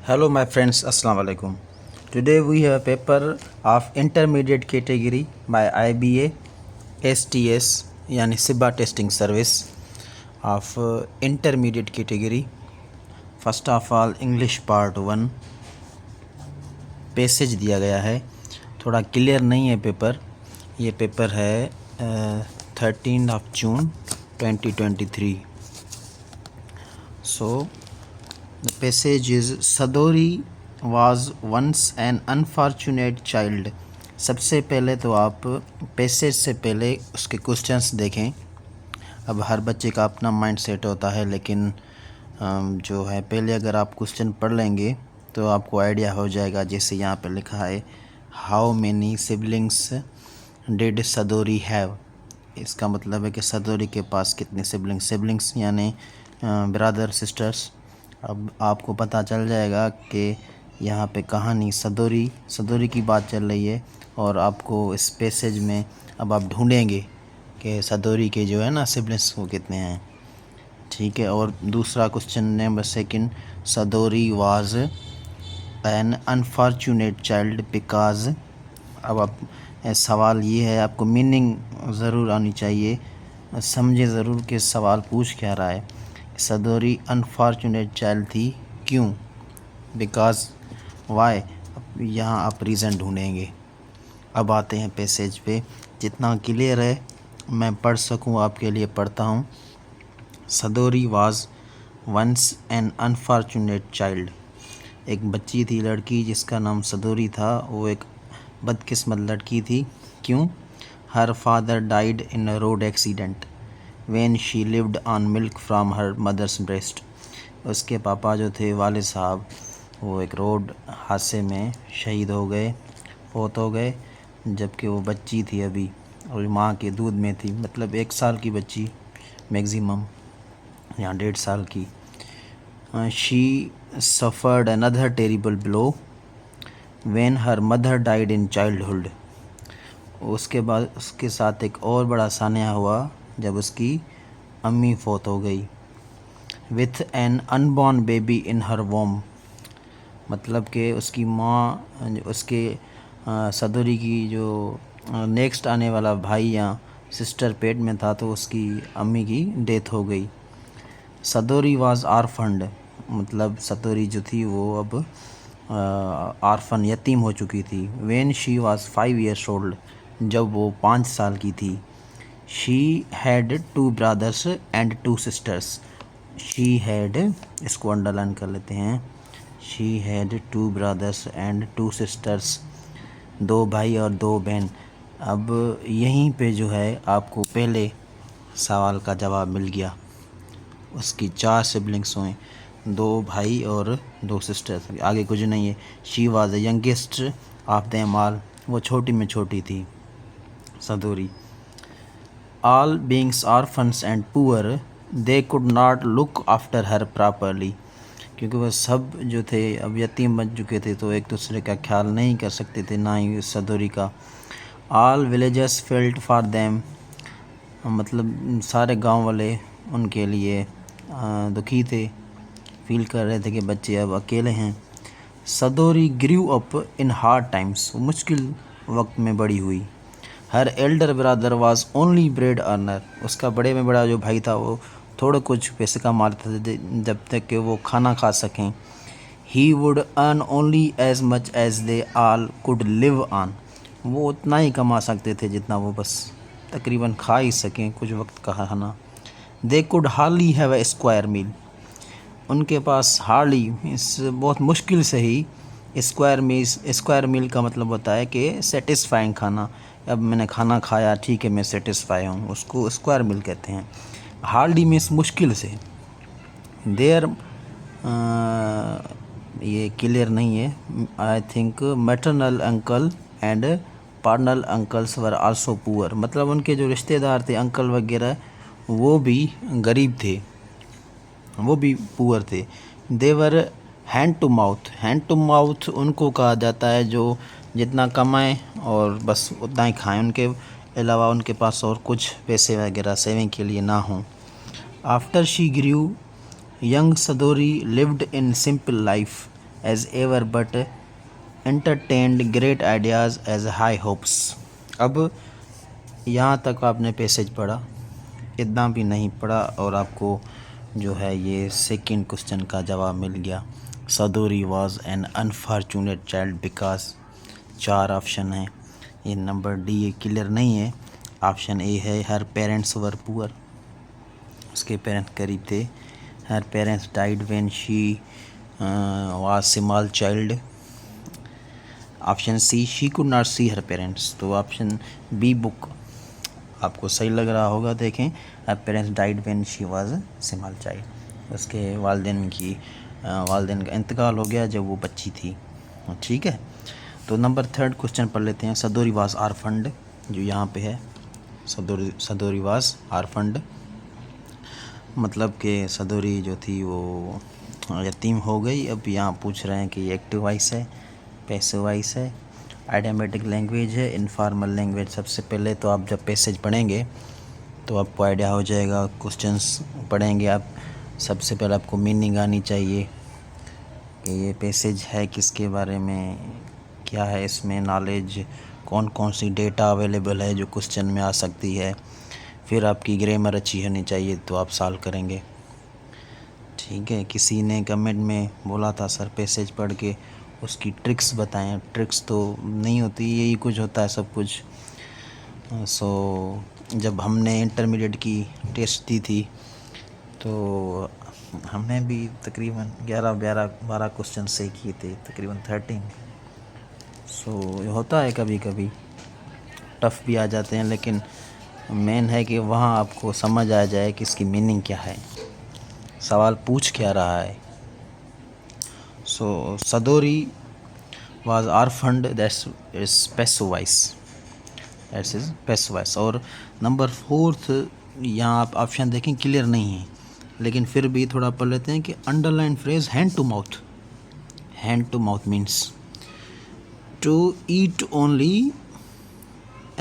Hello my friends, Assalamu alaikum. Today we have a paper of intermediate category by IBA STS यानी SIBA testing service of intermediate category. First of all English part 1 passage दिया गया है, थोड़ा clear नहीं है paper. ये paper है 13 जून 2023. So the passage is Sadori was once an unfortunate child. सबसे पहले तो आप पैसेज से पहले उसके क्वेश्चंस देखें. अब हर बच्चे का अपना माइंड सेट होता है, लेकिन जो है पहले अगर आप क्वेश्चन पढ़ लेंगे तो आपको आइडिया हो जाएगा. जैसे यहाँ पे लिखा है हाउ many siblings did Sadori have. इसका मतलब है कि सदोरी के पास कितने सिबलिंग्स यानी ब्रदर सिस्टर्स. अब आपको पता चल जाएगा कि यहाँ पे कहानी सदोरी की बात चल रही है, और आपको इस पैसेज में अब आप ढूंढेंगे कि सदोरी के जो है ना सिबलिंग्स वो कितने हैं. ठीक है. और दूसरा question number second, Sadori was an unfortunate child because. अब आप सवाल ये है, आपको मीनिंग ज़रूर आनी चाहिए, समझे ज़रूर कि सवाल पूछ क्या रहा है. सदोरी अनफॉर्चुनेट चाइल्ड थी, क्यों, बिकॉज, वाई. यहाँ आप रीज़न ढूंढेंगे. अब आते हैं पैसेज पे. जितना क्लियर है मैं पढ़ सकूँ आपके लिए पढ़ता हूँ. Sadori was once an unfortunate child. एक बच्ची थी, लड़की, जिसका नाम सदोरी था. वो एक बदकिस्मत लड़की थी. क्यों? Her father died in a road accident when she lived on milk from her mother's breast. उसके पापा जो थे वालिद साहब, वो एक रोड हादसे में शहीद हो गए, फौत हो गए, जबकि वो बच्ची थी अभी और माँ के दूध में थी. मतलब 1 साल की बच्ची मैक्सिमम, या 1.5 साल की. She suffered another terrible blow when her mother died in childhood. उसके बाद उसके साथ एक और बड़ा सान्या हुआ जब उसकी अम्मी फौत हो गई. With an unborn baby in हर वोम. मतलब कि उसकी माँ, उसके सदोरी की जो नेक्स्ट आने वाला भाई या सिस्टर पेट में था, तो उसकी अम्मी की डेथ हो गई. सदोरी वाज आरफंड. मतलब सदोरी जो थी वो अब आरफन, यतीम हो चुकी थी. When she was 5 years old. जब वो 5 साल की थी. She had 2 brothers and 2 sisters. She had, इसको अंडरलाइन कर लेते हैं. She had 2 brothers and 2 sisters. 2 भाई और 2 बहन. अब यहीं पे जो है आपको पहले सवाल का जवाब मिल गया. उसकी 4 सिबलिंग्स हुए, 2 भाई और 2 सिस्टर्स. आगे कुछ नहीं है. She was the youngest of them all. वो छोटी में छोटी थी सदोरी. All being orphans and poor, they could not look after her properly. क्योंकि वह सब जो थे अब यतीम बन चुके थे, तो एक दूसरे का ख्याल नहीं कर सकते थे, ना ही सदोरी का. All villagers felt for them. मतलब सारे गांव वाले उनके लिए दुखी थे, फील कर रहे थे कि बच्चे अब अकेले हैं. सदोरी grew up in hard times. मुश्किल वक्त में बड़ी हुई. Her elder brother was only bread earner. उसका बड़े में बड़ा जो भाई था वो थोड़ा कुछ पैसे कमाते थे जब तक कि वो खाना खा सकें. He would earn only as much as they all could live on. वो उतना ही कमा सकते थे जितना वो बस तकरीबन खा ही सकें, कुछ वक्त का खाना. They could hardly have a square meal. उनके पास हार्डली मीन्स बहुत मुश्किल से ही स्क्वायर मील का मतलब होता है कि सेटिस्फाइंग खाना. अब मैंने खाना खाया, ठीक है, मैं सेटिस्फाई हूँ, उसको स्क्वायर मील कहते हैं. हार्डली मीन्स मुश्किल से. देयर ये क्लियर नहीं है. I think maternal uncle and paternal uncles were also poor. मतलब उनके जो रिश्तेदार थे, अंकल वगैरह, वो भी गरीब थे, वो भी पुअर थे. They were hand to mouth. Hand to mouth उनको कहा जाता है जो जितना कमाएं और बस उतना ही खाएं, उनके अलावा उनके पास और कुछ पैसे वगैरह सेविंग के लिए ना हों. After she grew young Sadori lived in simple life. as ever but entertained great ideas as high hopes। अब यहाँ तक आपने पैसेज पढ़ा, इतना भी नहीं पढ़ा और आपको जो है ये सेकंड क्वेश्चन का जवाब मिल गया। Sadori was an unfortunate child because 4 option हैं, ये नंबर डी ये क्लियर नहीं है। ऑप्शन ए है हर पेरेंट्स वर पुअर, उसके पेरेंट्स गरीब थे। Her parents died when she was small child. Option C she could not see her parents. तो ऑप्शन बी बुक आपको सही लग रहा होगा। देखें, her parents died when she was small child, उसके वालिदैन का इंतकाल हो गया जब वो बच्ची थी। ठीक है, तो नंबर 3 क्वेश्चन पढ़ लेते हैं। सदोरी वाज आरफंड, जो यहाँ पे है सदोरी वाज आरफंड, मतलब कि सदोरी जो थी वो यतीम हो गई। अब यहाँ पूछ रहे हैं कि ये एक्टिव वॉइस है, पैसिव वॉइस है, आइडियामेटिक लैंग्वेज है, इनफॉर्मल लैंग्वेज। सबसे पहले तो आप जब पैसेज पढ़ेंगे तो आपको आइडिया हो जाएगा। क्वेश्चंस पढ़ेंगे आप, सबसे पहले आपको मीनिंग आनी चाहिए कि ये पैसेज है किसके बारे में, क्या है इसमें नॉलेज, कौन कौन सी डेटा अवेलेबल है जो क्वेश्चन में आ सकती है। फिर आपकी ग्रामर अच्छी होनी चाहिए तो आप सॉल्व करेंगे। ठीक है, किसी ने कमेंट में बोला था सर पैसेज पढ़ के उसकी ट्रिक्स बताएं। ट्रिक्स तो नहीं होती, यही कुछ होता है सब कुछ। जब हमने इंटरमीडिएट की टेस्ट दी थी तो हमने भी तकरीबन 11-12 क्वेश्चन सही किए थे, तकरीबन 13। होता है कभी कभी टफ़ भी आ जाते हैं, लेकिन मेन है कि वहाँ आपको समझ आ जाए कि इसकी मीनिंग क्या है, सवाल पूछ क्या रहा है। Sadori was orphaned, that's is passive voice. और नंबर 4 यहाँ आप ऑप्शन देखें क्लियर नहीं है, लेकिन फिर भी थोड़ा पढ़ लेते हैं कि underline phrase hand to mouth means to eat only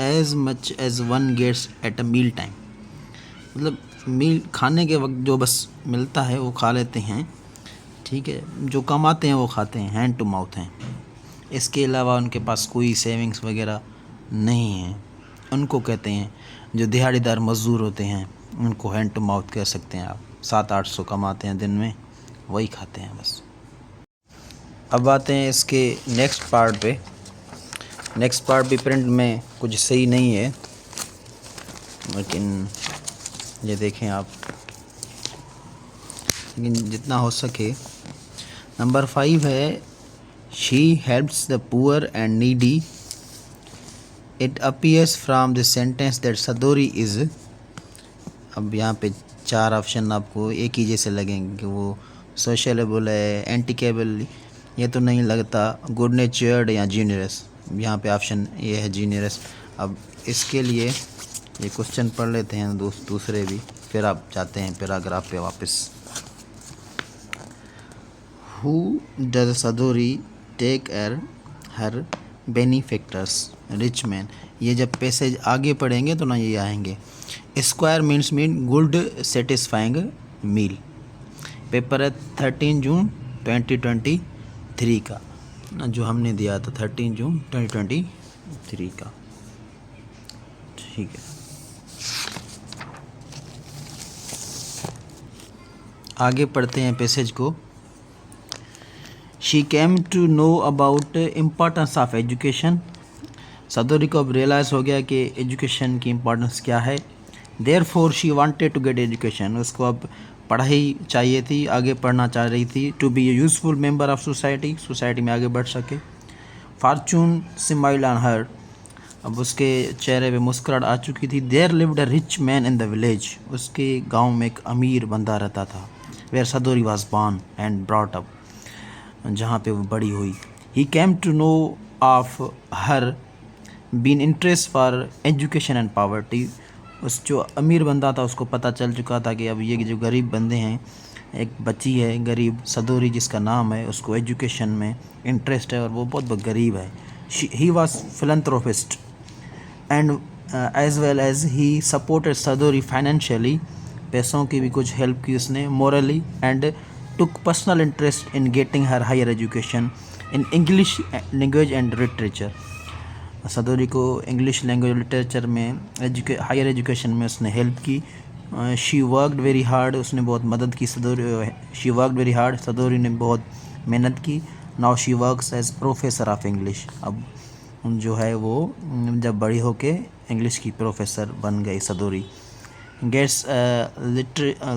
as much as one gets at a meal time, मतलब मील खाने के वक्त जो बस मिलता है वो खा लेते हैं। ठीक है, जो कमाते हैं वो खाते हैं, हैंड टू माउथ हैं। इसके अलावा उनके पास कोई सेविंग्स वगैरह नहीं है। उनको कहते हैं जो दिहाड़ीदार मज़दूर होते हैं, उनको हैंड टू माउथ कह सकते हैं आप। 700-800 कमाते हैं दिन में, वही खाते हैं बस। अब आते हैं इसके नेक्स्ट पार्ट पे। नेक्स्ट पार्ट भी प्रिंट में कुछ सही नहीं है, लेकिन ये देखें आप, लेकिन जितना हो सके। नंबर 5 है she helps the poor and needy. It appears from the sentence that Sadori is. अब यहाँ पे 4 ऑप्शन आपको एक ही जैसे लगेंगे कि वो सोशलेबल है, एंटीकेबल, ये तो नहीं लगता, गुड नेचर्ड या जीनियस। यहाँ पे ऑप्शन ये है जीनियस। अब इसके लिए ये क्वेश्चन पढ़ लेते हैं दूसरे भी, फिर आप जाते हैं पैराग्राफ पे वापस। हु डज सदोरी टेक केयर हर बेनिफैक्टर्स रिच मैन। ये जब पैसेज आगे पढ़ेंगे तो ना ये आएंगे। स्क्वायर मीन गुड सेटिस्फाइंग मील। पेपर है 13 जून 2023 का, ना जो हमने दिया था 13 जून 2023 का। ठीक है, आगे पढ़ते हैं पैसेज को। She came to know about importance of education. Sadori को अब रियलाइज़ हो गया कि एजुकेशन की इम्पोर्टेंस क्या है। Therefore she wanted to get education, उसको अब पढ़ाई चाहिए थी, आगे पढ़ना चाह रही थी। To be a useful member of society में आगे बढ़ सके। फॉर्चून स्माइल ऑन हर, अब उसके चेहरे पे मुस्कुराहट आ चुकी थी। There lived a rich man in the village, उसके गांव में एक अमीर बंदा रहता था। Where Sadori was born and brought up, जहाँ पे वो बड़ी हुई। He came to know of her keen interest for education and poverty, उस जो अमीर बंदा था उसको पता चल चुका था कि अब ये जो गरीब बंदे हैं, एक बच्ची है गरीब सदोरी जिसका नाम है, उसको एजुकेशन में इंटरेस्ट है और वो बहुत गरीब है। He was philanthropist and as well as he supported Sadori financially, पैसों की भी कुछ हेल्प की उसने, morally and took personal interest in getting her higher education in English language and literature. सदोरी को इंग्लिश लैंग्वेज लिटरेचर में हायर एजुकेशन में उसने हेल्प की. शी वर्कड वेरी हार्ड, उसने बहुत मदद की. She worked very hard, Sadori ने बहुत मेहनत की. Now she works as professor of English. अब जो है वो जब बड़ी होके इंग्लिश की प्रोफेसर बन गई सदोरी. Gets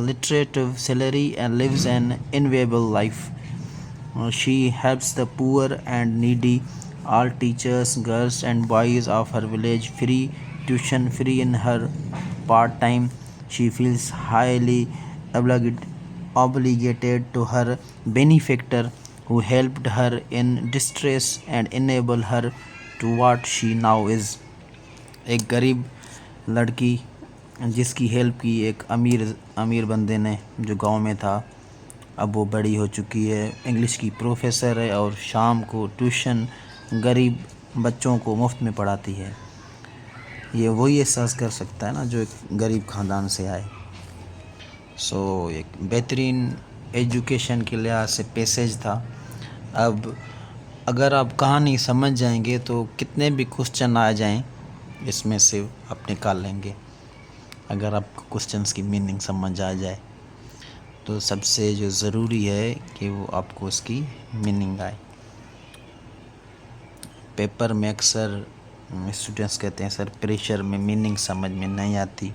lucrative salary and lives an enviable life. She helps the poor and needy, all teachers, girls and boys of her village, free tuition, free in her part time. She feels highly obligated to her benefactor who helped her in distress and enabled her to what she now is. एक गरीब लड़की जिसकी help की एक अमीर बंदे ने जो गांव में था, अब वो बड़ी हो चुकी है, इंग्लिश की प्रोफेसर है और शाम को ट्यूशन गरीब बच्चों को मुफ्त में पढ़ाती है. ये वही एहसास कर सकता है ना जो एक गरीब ख़ानदान से आए. सो एक बेहतरीन एजुकेशन के लिहाज से पैसेज था. अब अगर आप कहानी समझ जाएंगे तो कितने भी क्वेश्चन आ जाएं इसमें से आप निकाल लेंगे. अगर आपको क्वेश्चंस की मीनिंग समझ आ जाए तो सबसे जो ज़रूरी है कि वो आपको उसकी मीनिंग आए. पेपर में अक्सर स्टूडेंट्स कहते हैं सर प्रेशर में मीनिंग समझ में नहीं आती,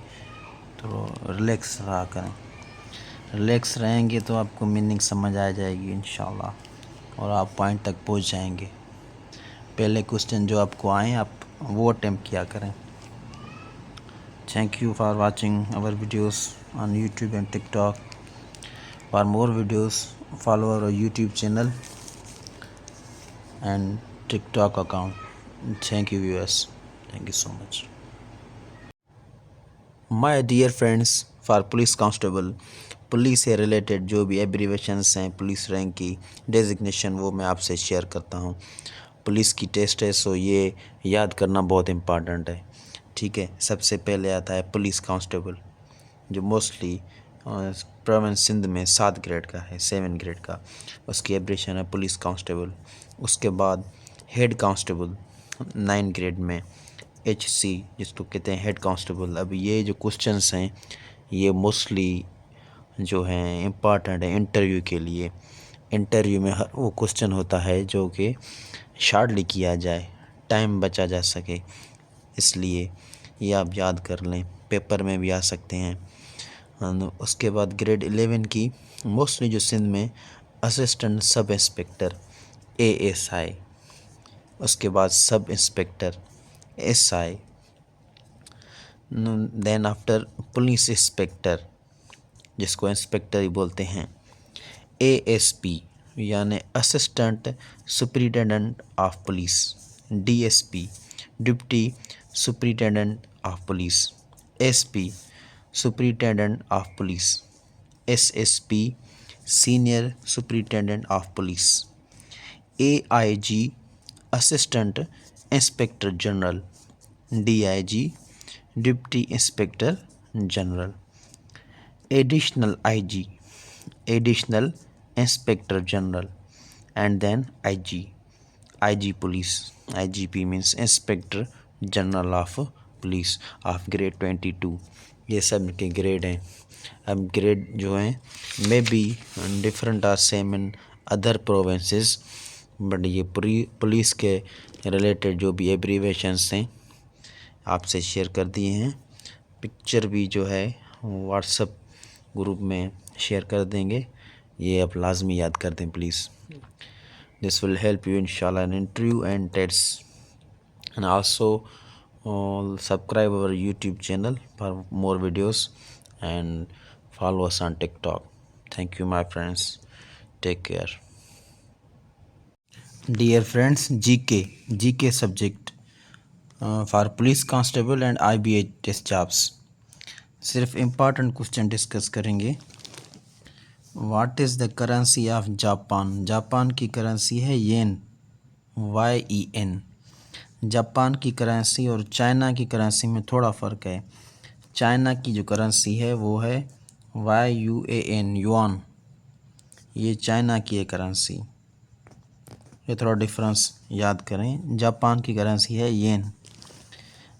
तो रिलैक्स रहा करें. रिलैक्स रहेंगे तो आपको मीनिंग समझ आ जाएगी इंशाल्लाह, और आप पॉइंट तक पहुंच जाएंगे. पहले क्वेश्चन जो आपको आए आप वो अटेम्प्ट किया करें. Thank you for watching our videos on YouTube and TikTok. For more videos, follow our YouTube channel and TikTok account. Thank you viewers. Thank you so much. My dear friends, for police constable, police से related जो भी abbreviations हैं police rank की designation वो मैं आपसे share करता हूँ. Police की taste है सो ये याद करना बहुत इम्पॉर्टेंट है. ठीक है, सबसे पहले आता है पुलिस कांस्टेबल जो मोस्टली प्रोविंस सिंध में 7 ग्रेड का है, 7 ग्रेड का. उसकी एब्रेशन है पुलिस कांस्टेबल. उसके बाद हेड कांस्टेबल 9 ग्रेड में, HC जिसको कहते हैं हेड कांस्टेबल. अब ये जो क्वेश्चंस हैं ये मोस्टली जो हैं इम्पॉर्टेंट है इंटरव्यू के लिए. इंटरव्यू में हर वो क्वेश्चन होता है जो कि शार्टली किया जाए, टाइम बचा जा सके, इसलिए ये आप याद कर लें. पेपर में भी आ सकते हैं. उसके बाद ग्रेड 11 की मोस्टली जो सिंध में असिस्टेंट सब इंस्पेक्टर ASI, उसके बाद सब इंस्पेक्टर SI, देन आफ्टर पुलिस इंस्पेक्टर जिसको इंस्पेक्टर ही बोलते हैं ASP यानी assistant superintendent of police, DSP deputy superintendent of police, SP Superintendent of Police, SSP Senior Superintendent of Police, AIG Assistant Inspector General, DIG Deputy Inspector General, Additional IG Additional Inspector General, and then IG Police. IGP means Inspector General of Police of grade 22. ये सब के grade हैं. अब grade जो हैं may be different or same in other provinces, but ये police के related जो भी एब्रीवेशंस हैं आपसे शेयर कर दिए हैं. पिक्चर भी जो है व्हाट्सएप ग्रुप में शेयर कर देंगे, ये आप लाजमी याद कर दें please. This will help you इंशाल्लाह in interview and test. And also subscribe our YouTube channel for more videos and follow us on TikTok. Thank you my friends. Take care. Dear friends, GK subject for police constable and IBA test jobs. सिर्फ important question discuss करेंगे. What is the currency of Japan? Japan की currency है येन, YEN. Japan की currency और China की currency में थोड़ा फ़र्क है. चाइना की जो करेंसी है वो है YUAN, युआन. ये चाइना की है करेंसी। ये थोड़ा डिफरेंस याद करें। जापान की करेंसी है yen.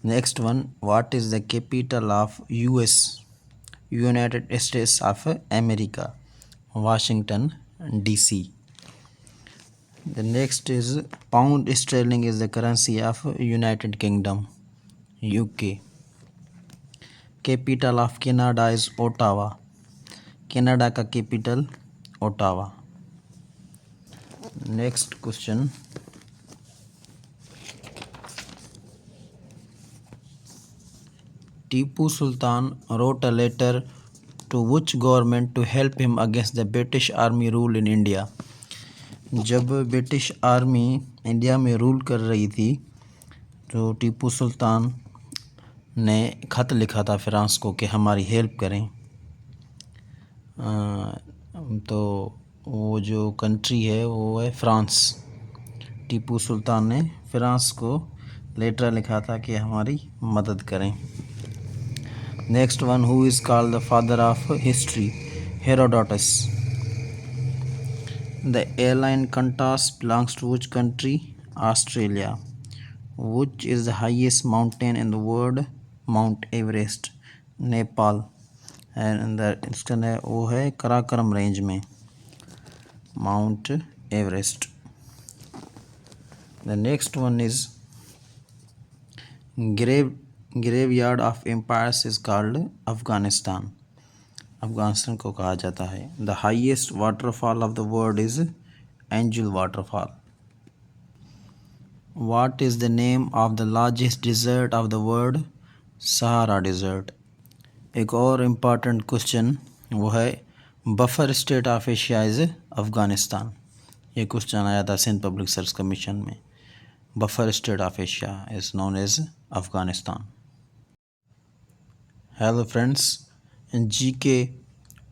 Next one, what is the capital of US, United States of America? Washington DC। The next is pound sterling is the currency of United Kingdom, UK. Capital of Canada is Ottawa. Canada का capital Ottawa. Next question, Tipu Sultan wrote a letter to which government to help him against the British army rule in India? जब British army India में rule कर रही थी तो टीपू सुल्तान ने ख़त लिखा था फ्रांस को कि हमारी हेल्प करें। तो वो जो कंट्री है वो है फ्रांस। टीपू सुल्तान ने फ्रांस को लेटर लिखा था कि हमारी मदद करें। Next one, who is called the father of history? Herodotus. The airline Qantas belongs to which country? Australia. Which is the highest mountain in the world? Mount Everest, Nepal. And इसका वो है कराकरम रेंज में, Mount Everest. The next one is graveyard of empires is called Afghanistan. Afghanistan को कहा जाता है। The highest waterfall of the world is Angel waterfall. What is the name of the largest desert of the world? Sahara desert. एक और important question वो है buffer state of Asia is Afghanistan. ये question आया था सिंध पब्लिक सर्विस कमीशन में। Buffer state of Asia is known as Afghanistan. Hello friends, GK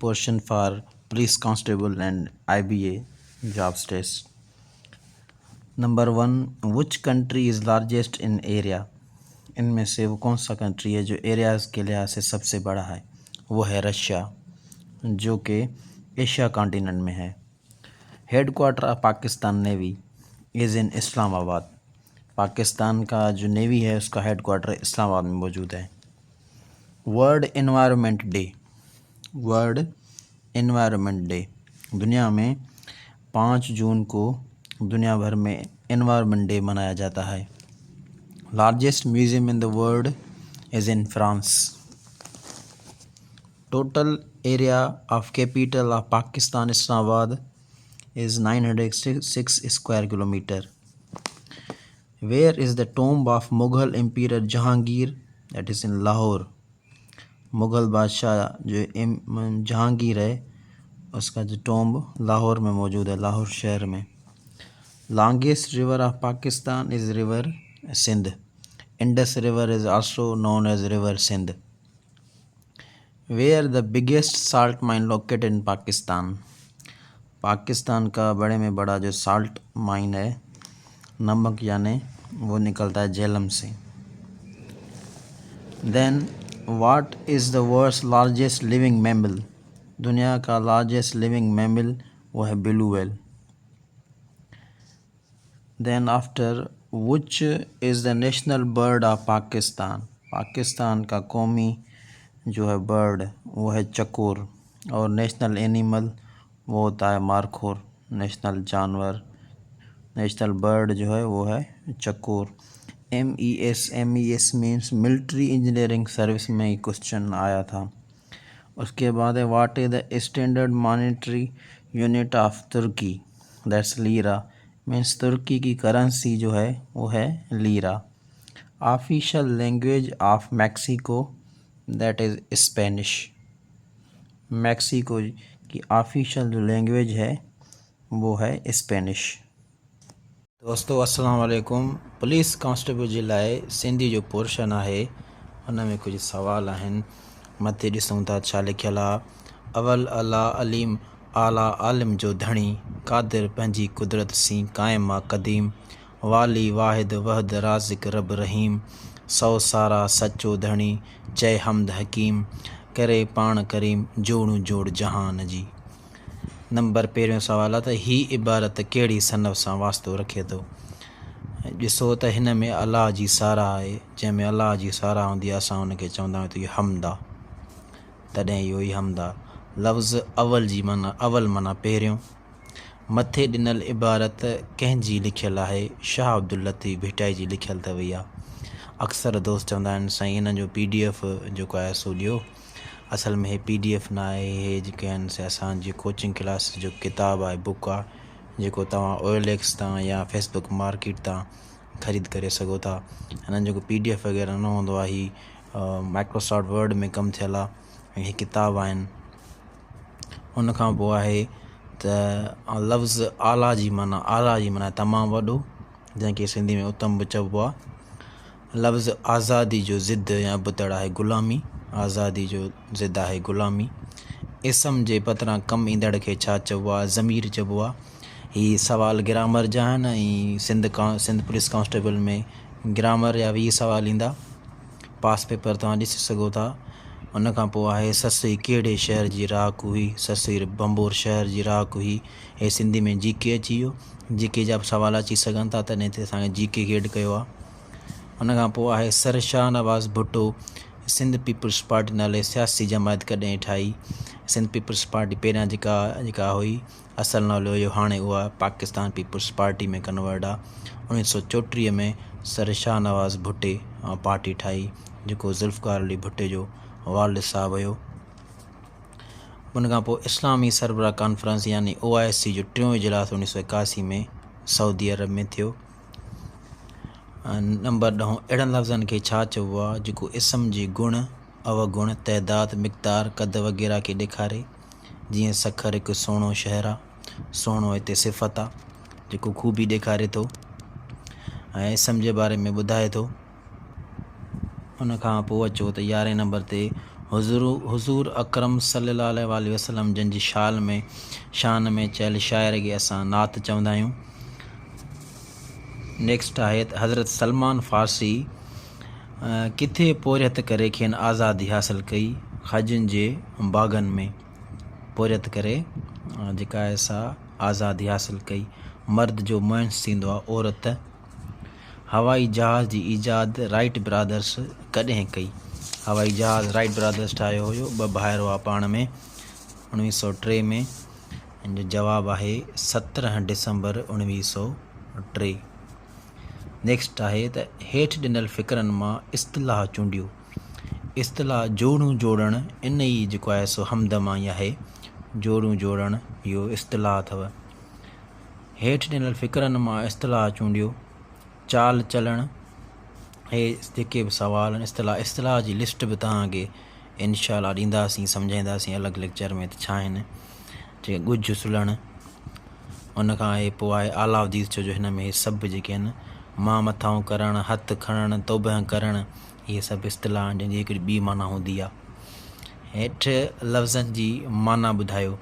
portion for police constable and IBA jobs test. Number 1, which country is largest in area? इनमें से वो कौन सा country है जो एरियाज़ के लिहाज से सबसे बड़ा है? वो है रशिया, जो कि एशिया कॉन्टिनेंट में है। Headquarter of Pakistan navy is in Islamabad. Pakistan का जो नेवी है उसका हेड क्वार्टर इस्लामाबाद में मौजूद है। World environment day, world environment day दुनिया में 5 जून को दुनिया भर में एनवायरनमेंट डे मनाया जाता है। Largest museum in the world is in France. Total area of capital of Pakistan Islamabad is 906 square kilometre. Where is the tomb of Mughal empire Jahangir? That is in Lahore. Mughal बादशाह जो जहांगीर है उसका जो टोम्ब लाहौर में मौजूद है, लाहौर शहर में। Longest river of Pakistan is river Sindh. Indus river is also known as river Sindh. Where the biggest salt mine located in Pakistan? Pakistan का बड़े में बड़ा जो साल्ट माइन है, नमक यानी, वो निकलता है झेलम से। Then what is the world's largest living mammal? दुनिया का लार्जेस्ट लिविंग मैमल वो है blue whale. Then after which is the national bird of Pakistan? Pakistan का कौमी जो है बर्ड वो है चकोर। और नेशनल एनिमल वो होता है मारखोर। नेशनल जानवर, नेशनल बर्ड जो है वो है chukar. MES means military engineering service में ही क्वेश्चन आया था। उसके बाद है what is the standard monetary unit of Turkey? That's lira. Means तुर्की की करेंसी जो है वो है lira. Official language of Mexico? That is Spanish. Mexico की ऑफिशियल जो लैंग्वेज है वो है स्पेनिश। दोस्तों अस्सलाम वालेकुम। पुलिस कांस्टेबल जे लाइ सिंधी जो पोर्शन आहे हुन में कुछ सवाल आहिनि। मथे ॾिसूं था छा लिखियलु आहे। अवल अला अलीम आला आलिम जो धणी, क़ादिर पंहिंजी कुदरत सी क़ाइम आहे क़दीम, वाली वाहिद वहद राज़िक रब रहीम, सौ सारा सचो धणी चए हमद हकीम, करे पाण करीम जोड़ू जोड़ जहान जी। नंबर पहिरियों सवाल आहे त ही इबारत कहिड़ी सनफ़ सां वास्तो रखे थो। ॾिसो त हिन में अलाह जी साराह आहे, जंहिंमें अलाह जी साराह हूंदी आहे असां हुनखे चवंदा आहियूं त इहो हमद आहे, तॾहिं इहो ई हमद आहे। लफ़्ज़ अवल जी माना अवल माना पहिरियों। मथे ॾिनल इबारत कंहिंजी लिखियलु आहे? शाह अब्दुल लतीफ़ भिटाई जी लिखियलु अथव इहा। अक्सर दोस्त चवंदा आहिनि साईं हिन जो PDF जेको आहे सो ॾियो। असल में हे PDF न आहे, हे जेके आहिनि से असांजी कोचिंग क्लास जो किताबु आहे, बुक आहे, जेको तव्हां OLX तां या फेसबुक मार्केट तां ख़रीद करे सघो था। हिननि जेको PDF वग़ैरह न हूंदो आहे, ही माइक्रोसॉफ्ट वर्ड में कमु थियल आहे ऐं हे किताब आहिनि। उन खां पोइ आहे त लफ़्ज़ आला जी माना तमामु वॾो, जंहिंखे सिंधी में उत्तम बि चइबो आहे। लफ़्ज़ आज़ादी जो ज़िद या बुतड़ आहे ग़ुलामी, आज़ादी जो ज़िद आहे ग़ुलामी। इस्म जे बदिरां कमु ईंदड़ खे छा चइबो आहे? ज़मीर चइबो आहे। ही सवाल ग्रामर जा आहिनि ऐं सिंध पुलिस कांस्टेबल में ग्रामर या 20 सवाल ईंदा। पास पेपर तव्हां ॾिसी सघो था। उन खां पोइ आहे ससुई कहिड़े शहर जी राख हुई? ससुई बंबोर शहर जी राख हुई। हे सिंधी में GK अची वियो। GK जा बि सवाल अची सघनि था, तॾहिं ते असांखे GK गेड कयो आहे। उन खां पोइ आहे सर शाह नवाज़ भुट्टो सिंध पीपल्स पार्टी नाले सियासी जमायत कॾहिं ठाही? सिंध पीपल्स पार्टी पहिरियां जेका हुई, असल नालो हुयो, हाणे उहा पाकिस्तान पीपल्स पार्टी में कन्वर्ट आहे। 1934 में सर शाह नवाज़ भुट्टे पार्टी ठाही, जेको ज़ुल्फ़िकार अली भुट्टे जो वालिद साहब हुयो। उन खां पोइ इस्लामी सरबराह कॉन्फ्रेंस यानी OIC जो 3हों इजलास 1981 में सऊदी अरब में थियो। नंबर 10 अहिड़नि लफ़्ज़नि खे छा चइबो आहे जेको इस्म जे गुण, अवगुण, तइदाद, मिक़दार, क़द वग़ैरह खे ॾेखारे? जीअं सखर हिकु सुहिणो शहरु आहे, सुहिणो हिते सिफ़त आहे जेको ख़ूबी ॾेखारे थो ऐं इस्म जे बारे में ॿुधाए थो। उन खां पोइ अचो त 11 नंबर ते हुज़ूर अकरम सल्लल्लाहु अलैहि वसल्लम जंहिंजी शान में चयल शाइर खे असां नात चवंदा आहियूं। नेक्स्ट आहे त हज़रत सलमान फ़ारसी किथे पोरियत करे खेनि आज़ादी हासिलु कई? हजनि जे बाग़नि में पोरियत करे जेका आहे सा आज़ादी हासिलु कई। मर्द जो मुंस थींदो आहे औरत। हवाई जहाज़ जी ईजाद राइट ब्रादर्स कॾहिं कई? हवाई जहाज़ राइट ब्रादर्स ठाहियो हुयो, 2 भाइर हुआ पाण में, 1903 में। इन जो जवाबु आहे 17 डिसंबर 1903। नेक्स्ट आहे त हेठि ॾिनल फ़िक्रनि मां इस्तिलाह चूंडियो। इस्तिलाह जोड़ूं जोड़णु, इन ई जेको आहे सो हमद मां ई आहे। जोड़ूं जोड़णु इहो इस्तिलाह अथव। हेठि ॾिनल फ़िक्रनि मां इस्तिलाह चूंडियो। चाल चलणु, हे जेके बि सवाल आहिनि इस्तिलाह जी लिस्ट बि तव्हांखे इंशाअल्लाह ॾींदासीं, सम्झाईंदासीं अलॻि लेक्चर में त छा आहिनि। ठीक, ॻुझ सुलणु। उन खां पोइ आहे आला हदीस जो हिन में सभु जेके आहिनि मां मथां करणु, हथु खणणु, तौबह करणु, इहे सभु इस्तिलाह आहिनि जंहिंजी हिकिड़ी ॿी माना हूंदी आहे। हेठि लफ़्ज़नि जी माना ॿुधायो।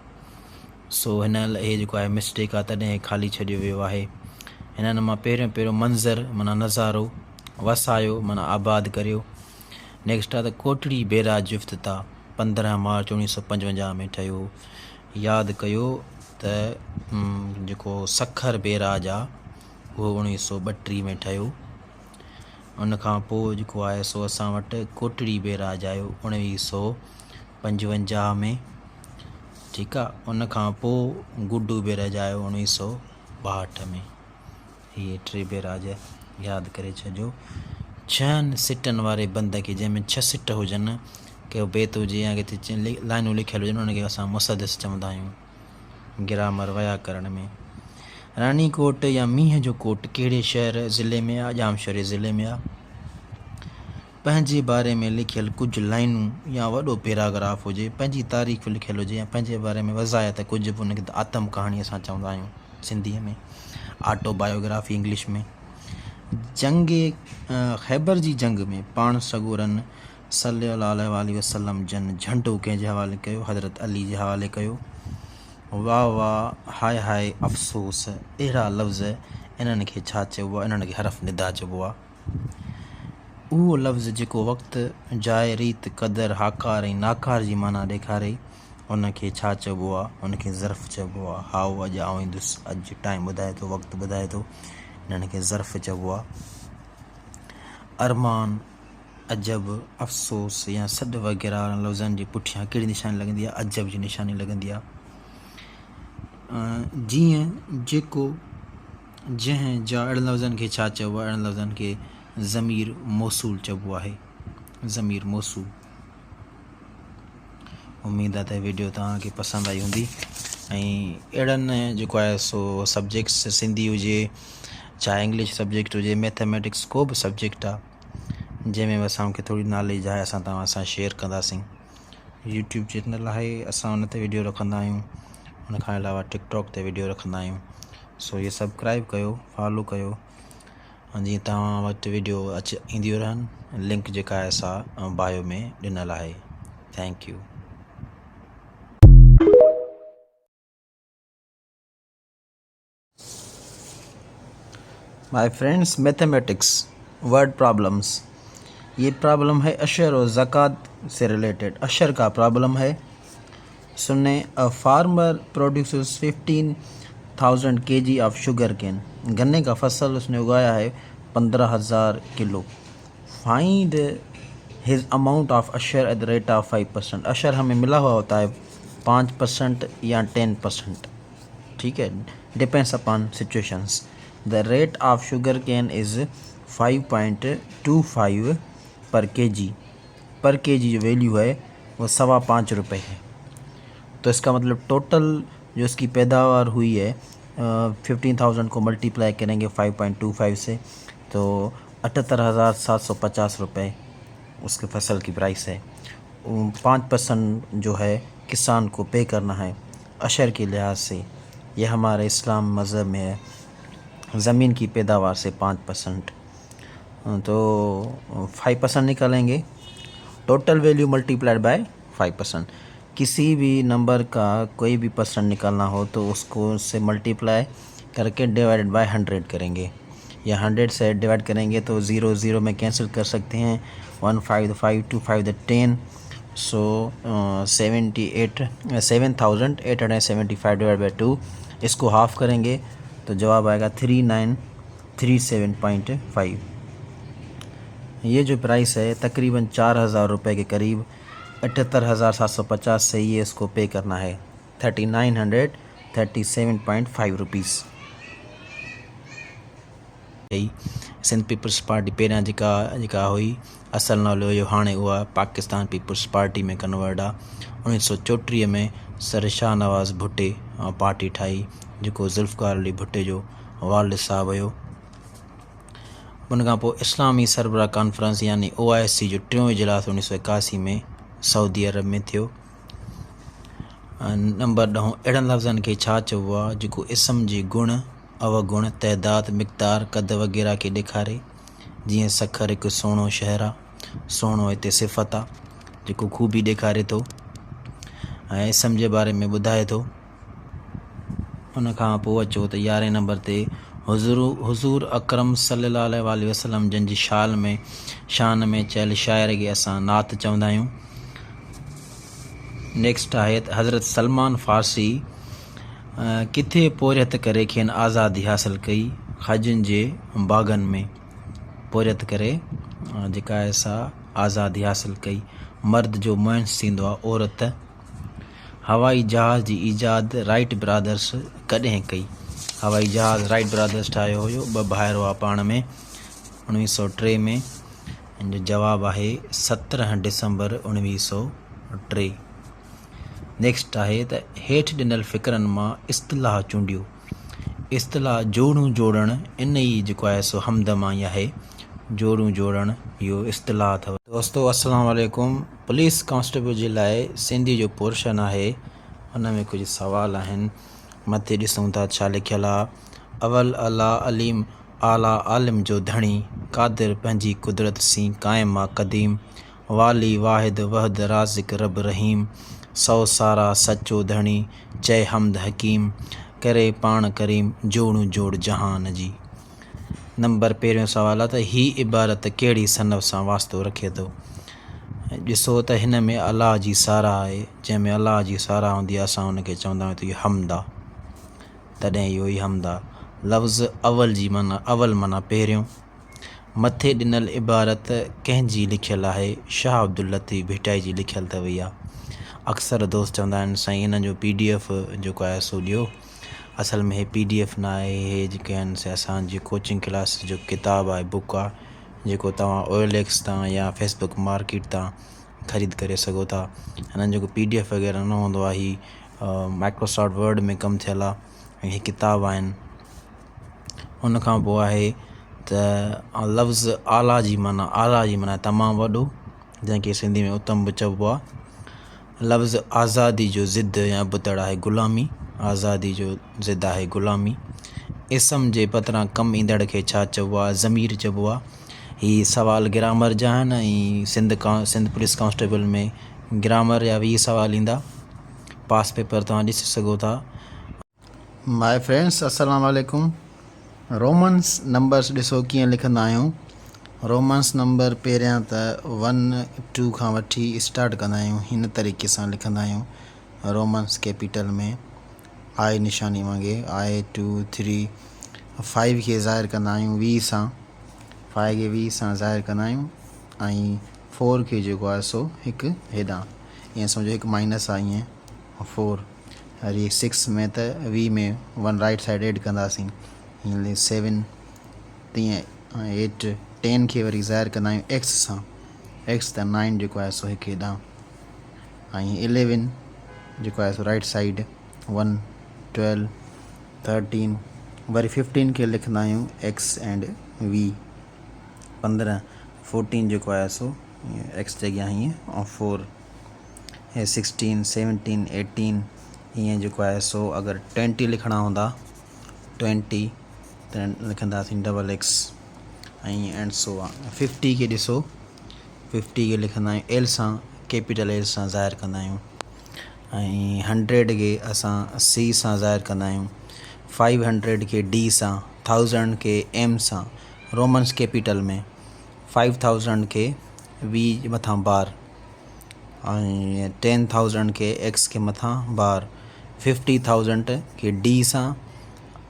सो हे जेको आहे मिस्टेक आहे, तॾहिं ख़ाली छॾियो वियो आहे। हिननि मां पहिरियों मंज़र माना नज़ारो, वसायो माना आबाद करियो। नेक्स्ट आहे त कोटड़ी बैराज जो इफ़्तिताह 15 मार्च 1955 में ठहियो। यादि कयो त जेको सखर बैराज आहे उहो 1932 में ठहियो। उन खां पोइ जेको आहे सो असां वटि कोटड़ी बैराज आयो 1955 में। ठीकु आहे। उन खां पोइ गुड्डू बैराज आयो 1962 में। इहे 3 बैराज यादि करे छॾियो। 6 सिटनि वारे बंद खे, जंहिंमें 6 सिट हुजनि, के बेत हुजे या किथे लाइनूं लिखियलु हुजनि, उनखे असां मुसदिस चवंदा आहियूं ग्रामर व्याकरण में। रानी कोट या मींहं जो कोट कहिड़े शहर ज़िले में आहे? जामशरी ज़िले में आहे। पंहिंजे बारे में लिखियलु कुझु लाइनूं या वॾो पैराग्राफ हुजे, पंहिंजी तारीख़ लिखियलु हुजे या पंहिंजे बारे में वज़ायत कुझु बि, उनखे आत्म कहाणी असां चवंदा आहियूं सिंधीअ में, ऑटोबायोग्राफी इंग्लिश में। ख़ैबर जी जंग में पाण सगोरन सल्लल्लाहु अलैहि वसल्लम जन झंडो कंहिंजे हवाले कयो? हज़रत अली जे हवाले कयो। वाह वाह, हाय हाय, अफ़सोस, अहिड़ा लफ़्ज़ इन्हनि खे छा चइबो आहे? इन्हनि खे हरफ़ निदा चइबो आहे। उहो लफ़्ज़ जेको वक़्तु, जाइ, रीत, क़दर, हाकार ऐं नाकार जी माना ॾेखारे, उनखे छा चइबो आहे, उनखे ज़र्फ़ चइबो आहे। हाउ अॼु आउं ईंदुसि, अॼु टाइम ॿुधाए थो, वक़्तु ॿुधाए थो, हिननि खे ज़र्फ़ चइबो आहे। अरमान, अजब, अफ़सोस या सॾु वग़ैरह लफ़्ज़नि जे पुठियां कहिड़ी निशानी लॻंदी आहे? अजब जी निशानी लॻंदी आहे। जीअं जेको, जंहिं जा, अहिड़नि लफ़्ज़नि खे छा चइबो आहे? अहिड़नि लफ़्ज़नि खे ज़मीर मौसूल चइबो आहे। ज़मीर मौसूल। उम्मीद आहे त वीडियो तव्हांखे पसंदि आई हूंदी। ऐं अहिड़नि जेको आहे सो सब्जेक्ट्स, सिंधी हुजे चाहे इंग्लिश सब्जेक्ट हुजे, मैथमेटिक्स, को बि सब्जेक्ट आहे जंहिंमें बि असांखे थोरी नॉलेज आहे, असां तव्हां सां शेयर कंदासीं। यूट्यूब चैनल आहे, असां हुन ते वीडियो रखंदा आहियूं। हुन खां अलावा टिकटॉक ते वीडियो रखंदा आहियूं। सो इहे सब्सक्राइब कयो, फॉलो कयो, जीअं तव्हां वटि वीडियो ईंदियूं रहनि। लिंक जेका आहे असां बायो में ॾिनल आहे। Thank U. My friends, mathematics word problems. ये प्रॉब्लम है अशर और ज़कात से रिलेटेड। अशर का प्रॉब्लम है, सुनने। A farmer produces 15,000 kg of sugarcane. गन्ने का फसल उसने उगाया है 15,000 किलो। फाइंड हिज अमाउंट ऑफ अशर एट द रेट ऑफ 5%। अशर हमें मिला हुआ होता है 5% या 10%, ठीक है, depends upon situations. The rate of sugar cane is 5.25 पर केजी। पर केजी जो वैल्यू है वो 5.25 रुपये है। तो इसका मतलब टोटल जो इसकी पैदावार हुई है 15,000 को मल्टीप्लाई करेंगे 5.25 से, तो 78,750 रुपये उसके फसल की प्राइस है। 5% जो है किसान को पे करना है अशर के लिहाज से। यह हमारे इस्लाम मज़हब में है, ज़मीन की पैदावार से 5%। तो 5% निकालेंगे, टोटल वैल्यू मल्टीप्लाइड बाय 5%। किसी भी नंबर का कोई भी परसेंट निकालना हो तो उसको उससे मल्टीप्लाई करके डिवाइडेड बाय 100 करेंगे, या 100 से डिवाइड करेंगे तो 0 0 में कैंसिल कर सकते हैं। 1 5 5 2 5 10। सो 7,875 डिवाइड बाई 2, इसको हाफ़ करेंगे तो जवाब आएगा 3937.5। ये जो प्राइस है तकरीबन 4,000 रुपये के करीब, 78,750 से ये इसको पे करना है, 3937.5 रुपीज़। यही सिंध पीपल्स पार्टी पहिरियां जेका हुई, असल नालो हुयो, हाणे उहा पाकिस्तान पीपल्स पार्टी में कन्वर्ट आहे। 1934 में सर शाहनवाज़ भुट्टे पार्टी ठाही, जेको ज़ुल्फ़िकार अली भुट्टे जो वालिद साहब हुयो। उन खां पोइ इस्लामी सरबराह कॉन्फ्रेंस यानी OIC जो 3 इजलास 1981 में सऊदी अरब में थियो। नंबर 10, अहिड़नि लफ़्ज़नि खे छा चइबो आहे जेको इस्म जे गुण, अवगुण, तइदाद, मिक़दार, क़द वग़ैरह खे ॾेखारे। जीअं सखर हिकु सुहिणो शहर आहे, सुहिणो हिते सिफ़त आहे जेको ख़ूबी ॾेखारे थो ऐं इस्म जे बारे में ॿुधाए थो। उन खां पोइ अचो त 11 नंबर ते हुज़ूर अकरम सल्लल्लाहु अलैहि वसल्लम जंहिंजी शान में चयल शाइर खे असां नात चवंदा आहियूं। नेक्स्ट आहे हज़रत सलमान फ़ारसी किथे पोरियत करे खेनि आज़ादी हासिल कई? खजनि जे बाग़नि में पोरियत करे जेका आहे सा आज़ादी हासिल कई। मर्द जो मुंस थींदो आहे औरत। हवाई जहाज़ जी ईजाद राइट ब्रादर्स कॾहिं कई? हवाई जहाज़ राइट ब्रादर्स ठाहियो हुयो, 2 भाइर हुआ पाण में, 1903 में। इन जो जवाबु आहे 17 दिसंबर 1903। नेक्स्ट आहे त हेठि ॾिनल फ़िक्रनि मां इस्तिलाह चूंडियो। इस्तिलाह जोड़ूं जोड़णु, इन ई जेको आहे सो हमदमाई आहे। जोड़ूं जोड़णु इहो इस्तिलाह अथव। दोस्तो अस्सलाम वालेकुम। पुलिस कांस्टेबल जे लाइ सिंधी जो पोर्शन आहे, हुन में कुझु सवाल आहिनि। मथे ॾिसूं था छा लिखियलु आहे। अवल अला अलीम आला आलिम जो धणी, क़ादिर पंहिंजी कुदरत सी क़ाइम आहे क़दीम, वाली वाहिद वहद राज़िक रब रहीम, सौ सारा सचो धणी चए हमद हकीम, करे पाण करीम जोड़ूं जोड़ जहान जी। नंबर पहिरियों सवाल आहे त ही इबारत कहिड़ी सनफ़ सां वास्तो रखे थो? ॾिसो त हिन में अलाह जी साराह आहे, जंहिंमें अलाह जी साराह हूंदी आहे असां हुनखे चवंदा आहियूं त इहो हम्द आहे, तॾहिं इहो ई हम्द आहे। लफ़्ज़ अवल जी माना अवल माना पहिरियों। मथे ॾिनल इबारत कंहिंजी लिखियलु आहे? शाह अब्दुल लतीफ़ भिटाई जी लिखियलु अथव इहा। अक्सर दोस्त चवंदा आहिनि साईं हिन जो PDF जेको आहे सो ॾियो। असल में हे PDF न आहे, हे जेके आहिनि से असांजी कोचिंग क्लास जो किताबु आहे, बुक आहे, जेको तव्हां OLX तां या फेसबुक मार्केट तां ख़रीद करे सघो था। हिननि जेको PDF वग़ैरह न हूंदो आहे, ही माइक्रोसॉफ्ट वर्ड में कमु थियल आहे ऐं हे किताब आहिनि। उन खां पोइ आहे त लफ़्ज़ आला जी माना तमामु वॾो, जंहिंखे सिंधी में उत्तम बि चइबो आहे। लफ़्ज़ आज़ादी जो ज़िद या बुतड़ आहे ग़ुलामी, आज़ादी जो ज़िद आहे ग़ुलामी। इस्म जे बदिरां कमु ईंदड़ खे छा चइबो आहे? ज़मीर चइबो आहे। ही सवाल ग्रामर जा आहिनि ऐं सिंध पुलिस कांस्टेबल में ग्रामर या 20 सवाल ईंदा। पास पेपर तव्हां ॾिसी सघो था। माय फ्रेंड्स, अस्सलाम वालेकुम। रोमन्स नंबर्स ॾिसो कीअं लिखंदा आहियूं। रोमन्स नंबर पहिरियां त 1 2 खां वठी स्टार्ट कंदा आहियूं, हिन तरीक़े सां लिखंदा आहियूं। रोमन्स कैपिटल में आई निशानी वांगुरु I 2 3। 5 खे ज़ाहिर कंदा आहियूं V सां, 5 खे V सां ज़ाहिर कंदा आहियूं ऐं 4 खे जेको आहे सो हिकु हेॾां, ईअं सम्झो हिकु माइनस आहे ईअं 4। वरी 6 में त V में 1 राइट साइड ऐड कंदासीं, हीअं 7 तीअं 8। 10 खे वरी ज़ाहिर कंदा आहियूं X सां, X त 9 जेको आहे सो हिकु हेॾां ऐं 11 जेको आहे सो राइट साइड 1 12 13। वरी 15 खे लिखंदा आहियूं X एंड V। 15 14 जेको आहे सो X जॻह हीअं ऐं 4। हे 16 17 18 हीअं जेको आहे सो अगरि 20 लिखणा हूंदा 20 त लिखंदासीं XX ऐं एंड सो आहे। 50 खे ॾिसो, 50 खे लिखंदा आहियूं L सां, कैपिटल L सां ज़ाहिर कंदा आहियूं ऐं 100 खे असां C सां ज़ाहिर कंदा आहियूं। 500 खे D सां, 1000 खे M सां रोमन्स कैपिटल में, 5000 खे V जे मथां बार ऐं 10,000 खे X के मथां बार। 50,000 खे D सां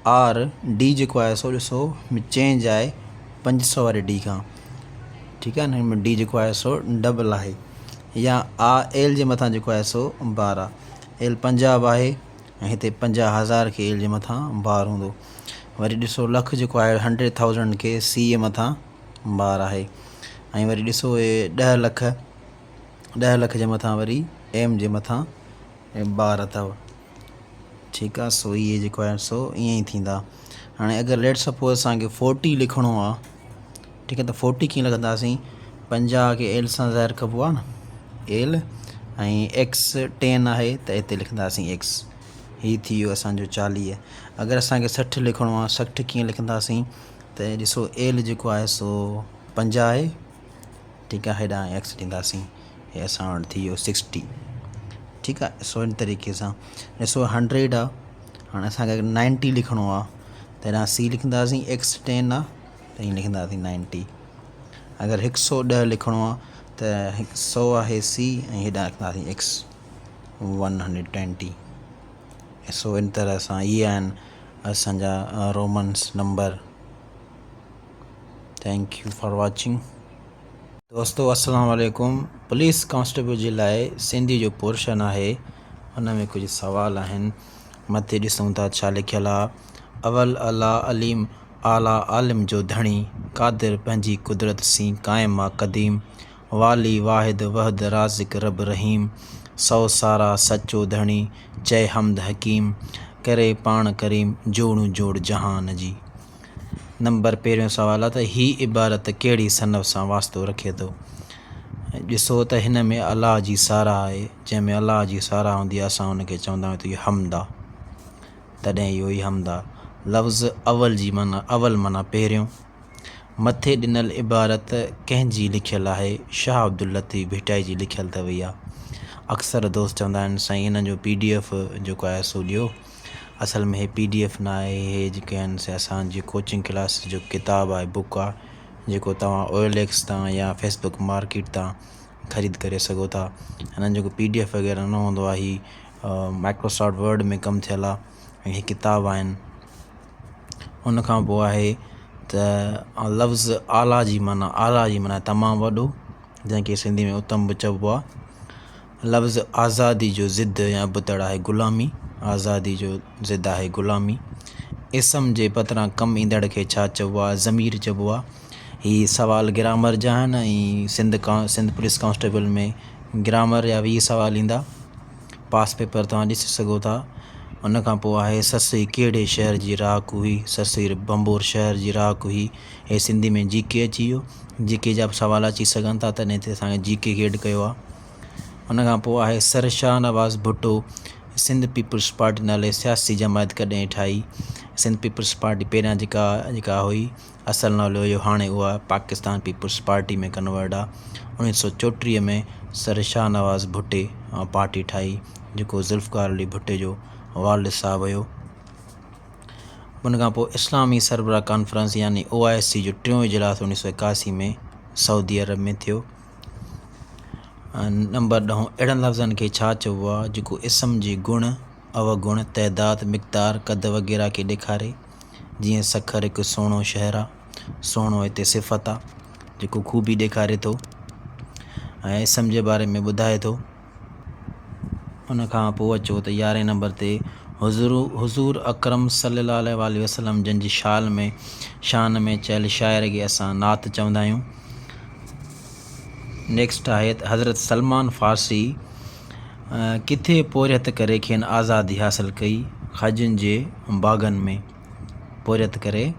R। D जेको आहे सो ॾिसो चेंज आहे 500 वारे D खां, ठीकु आहे न। हिन में D जेको आहे सो डबल आहे, या L जे मथां जेको आहे सो बार आहे। L पंजाब आहे ऐं हिते 50,000 खे L जे मथां बार हूंदो। वरी ॾिसो लख जेको आहे 100,000 खे C जे मथां बार आहे ऐं वरी ॾिसो हे 10 लख, 10 लख जे मथां वरी M जे मथां बार अथव, ठीकु आहे। सो इहे जेको आहे सो ईअं ई थींदा। हाणे अगरि लेट सपोज़ असांखे 40 लिखिणो आहे, ठीकु आहे, त 40 कीअं लिखंदासीं? 50 खे L सां ज़ाहिर कबो आहे न, L ऐं X 10 आहे त हिते लिखंदासीं X। हीअ थी वियो असांजो 40। अगरि असांखे 60 लिखिणो आहे, 60 कीअं लिखंदासीं? त ॾिसो L जेको आहे सो 50 आहे, ठीकु आहे, हेॾां X ॾींदासीं, हे असां वटि थी वियो 60, ठीकु आहे। सो इन तरीक़े सां ॾिसो 100 आहे, हाणे असांखे अगरि 90 लिखिणो आहे त हेॾां C लिखंदासीं, X 10 आहे त हीअं लिखंदासीं 90। अगरि 110 लिखिणो आहे त 100 आहे C ऐं हेॾां लिखंदासीं X 120। सो इन तरह सां इहे आहिनि असांजा Romans number. Thank you for watching दोस्तों। अस्सलाम वालेकुम। पुलिस कांस्टेबल जे लाइ सिंधी जो पोर्शन आहे, हुन में कुझु सवाल आहिनि। मथे ॾिसूं था छा लिखियलु आहे। अवल अला अलीम आला आलिम जो धणी, क़ादिर पंहिंजी कुदरत सी क़ाइम आहे क़दीम, वाली वाहिद वहद राज़िक रब रहीम, सौ सारा सचो धणी चए हमद हकीम, करे पाण करीम जोड़ू जोड़ जहान जी। नंबर पहिरियों सवाल आहे त ही इबारत कहिड़ी सनफ़ सां वास्तो रखे थो? ॾिसो त हिन में अलाह जी साराह आहे, जंहिंमें अलाह जी साराह हूंदी आहे असां हुनखे चवंदा आहियूं त इहो हम्द आहे, तॾहिं इहो ई हम्द आहे। लफ़्ज़ अवल जी माना अवल माना पहिरियों। मथे ॾिनल इबारत कंहिंजी लिखियलु आहे? शाह अब्दुल लतीफ़ भिटाई जी लिखियलु अथव इहा। अक्सर दोस्त चवंदा आहिनि साईं हिन जो PDF जेको आहे सो ॾियो। असल में हे PDF न आहे, हे जेके आहिनि से असांजी कोचिंग क्लास जो किताबु आहे, बुक आहे, जेको तव्हां OLX तां या फेसबुक मार्केट तां ख़रीद करे सघो था। हिननि जेको PDF वग़ैरह न हूंदो आहे, ही माइक्रोसॉफ्ट वर्ड में कमु थियल आहे ऐं हीअ किताब आहिनि। उन खां पोइ आहे त लफ़्ज़ आला जी माना तमामु वॾो, जंहिंखे सिंधी में उत्तम बि चइबो आहे। लफ़्ज़ आज़ादी जो ज़िद या अबतड़ आहे ग़ुलामी, आज़ादी जो ज़िद आहे ग़ुलामी। इसम जे पतरां कमु ईंदड़ खे छा चइबो आहे? ज़मीर चइबो आहे। हीअ सवाल ग्रामर जा आहिनि ऐं सिंध पुलिस कांस्टेबल में ग्रामर या 20 सवाल ईंदा। पास पेपर तव्हां ॾिसी सघो था। उन खां पोइ आहे ससुई कहिड़े शहर जी राख हुई? ससुई बंबोर शहर जी राख हुई। हे सिंधी में GK अची वियो। GK जा बि सवाल अची सघनि था, तॾहिं ते असांखे GK एड कयो आहे। उन खां पोइ आहे सर शाह नवाज़ भुट्टो सिंध पीपल्स पार्टी नाले सियासी जमायत कॾहिं ठाही? सिंध पीपल्स पार्टी पहिरियां जेका हुई, असल नालो हुयो, हाणे उहा पाकिस्तान पीपल्स पार्टी में कन्वर्ट आहे। 1934 में सर शाह नवाज़ भुट्टे पार्टी ठाही, जेको ज़ुल्फ़िकार अली भुट्टे जो वालिद साहब हुयो। उन खां पोइ इस्लामी सरबराह कॉन्फ्रेंस यानी OIC जो 3हों इजलास 1981 में सऊदी अरब में थियो। नंबर 10, अहिड़नि लफ़्ज़नि खे छा चइबो आहे जेको इसम जे गुण, अवगुण, तइदाद, मिक़दार, कद वग़ैरह खे ॾेखारे? जीअं सखर हिकु सुहिणो शहरु आहे। सुहिणो हिते सिफ़त आहे जेको ख़ूबी ॾेखारे थो ऐं इसम जे बारे में ॿुधाए थो। उन खां पोइ अचो त 11 नंबर ते हुज़ूर अकरम सल्लल्लाहु अलैहि वसल्लम जन जी शान में चयल शाइर खे असां नात चवंदा आहियूं। नेक्स्ट आहे त हज़रत सलमान फ़ारसी किथे पोरियत करे खेनि आज़ादी हासिल कई? खजनि जे बाग़नि में पोरियत करे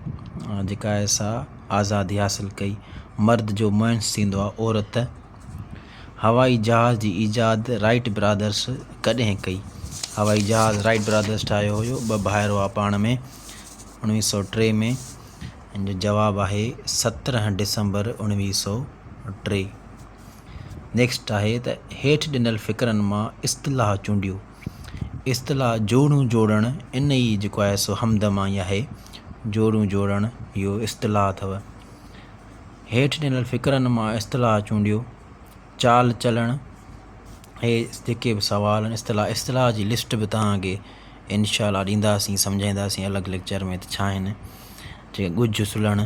जेका आहे सा आज़ादी हासिल कई। मर्द जो मुंस थींदो आहे औरत। हवाई जहाज़ जी ईजाद राइट ब्रदर्स कॾहिं कई? हवाई जहाज़ राइट ब्रदर्स ठाहियो हुयो, 2 भाइर हुआ पाण में, 1903 में। हिन जो जवाबु आहे 17 डिसंबर 1903। नेक्स्ट आहे त हेठि ॾिनल फ़िक्रनि मां इस्तिलाह चूंडियो। इस्तिलाह जोड़णु इन ई जेको आहे सो हमदमाई आहे। जोड़णु इहो इस्तिलाह अथव। हेठि ॾिनल फ़िक्रनि मां इस्तिलाह चूंडियो। चाल चलणु, हे जेके बि सवाल आहिनि इस्तिलाह जी लिस्ट बि तव्हांखे इंशाअल्लाह ॾींदासीं, सम्झाईंदासीं अलॻि लेक्चर में त छा आहिनि। जेके ॻुझ सुलणु,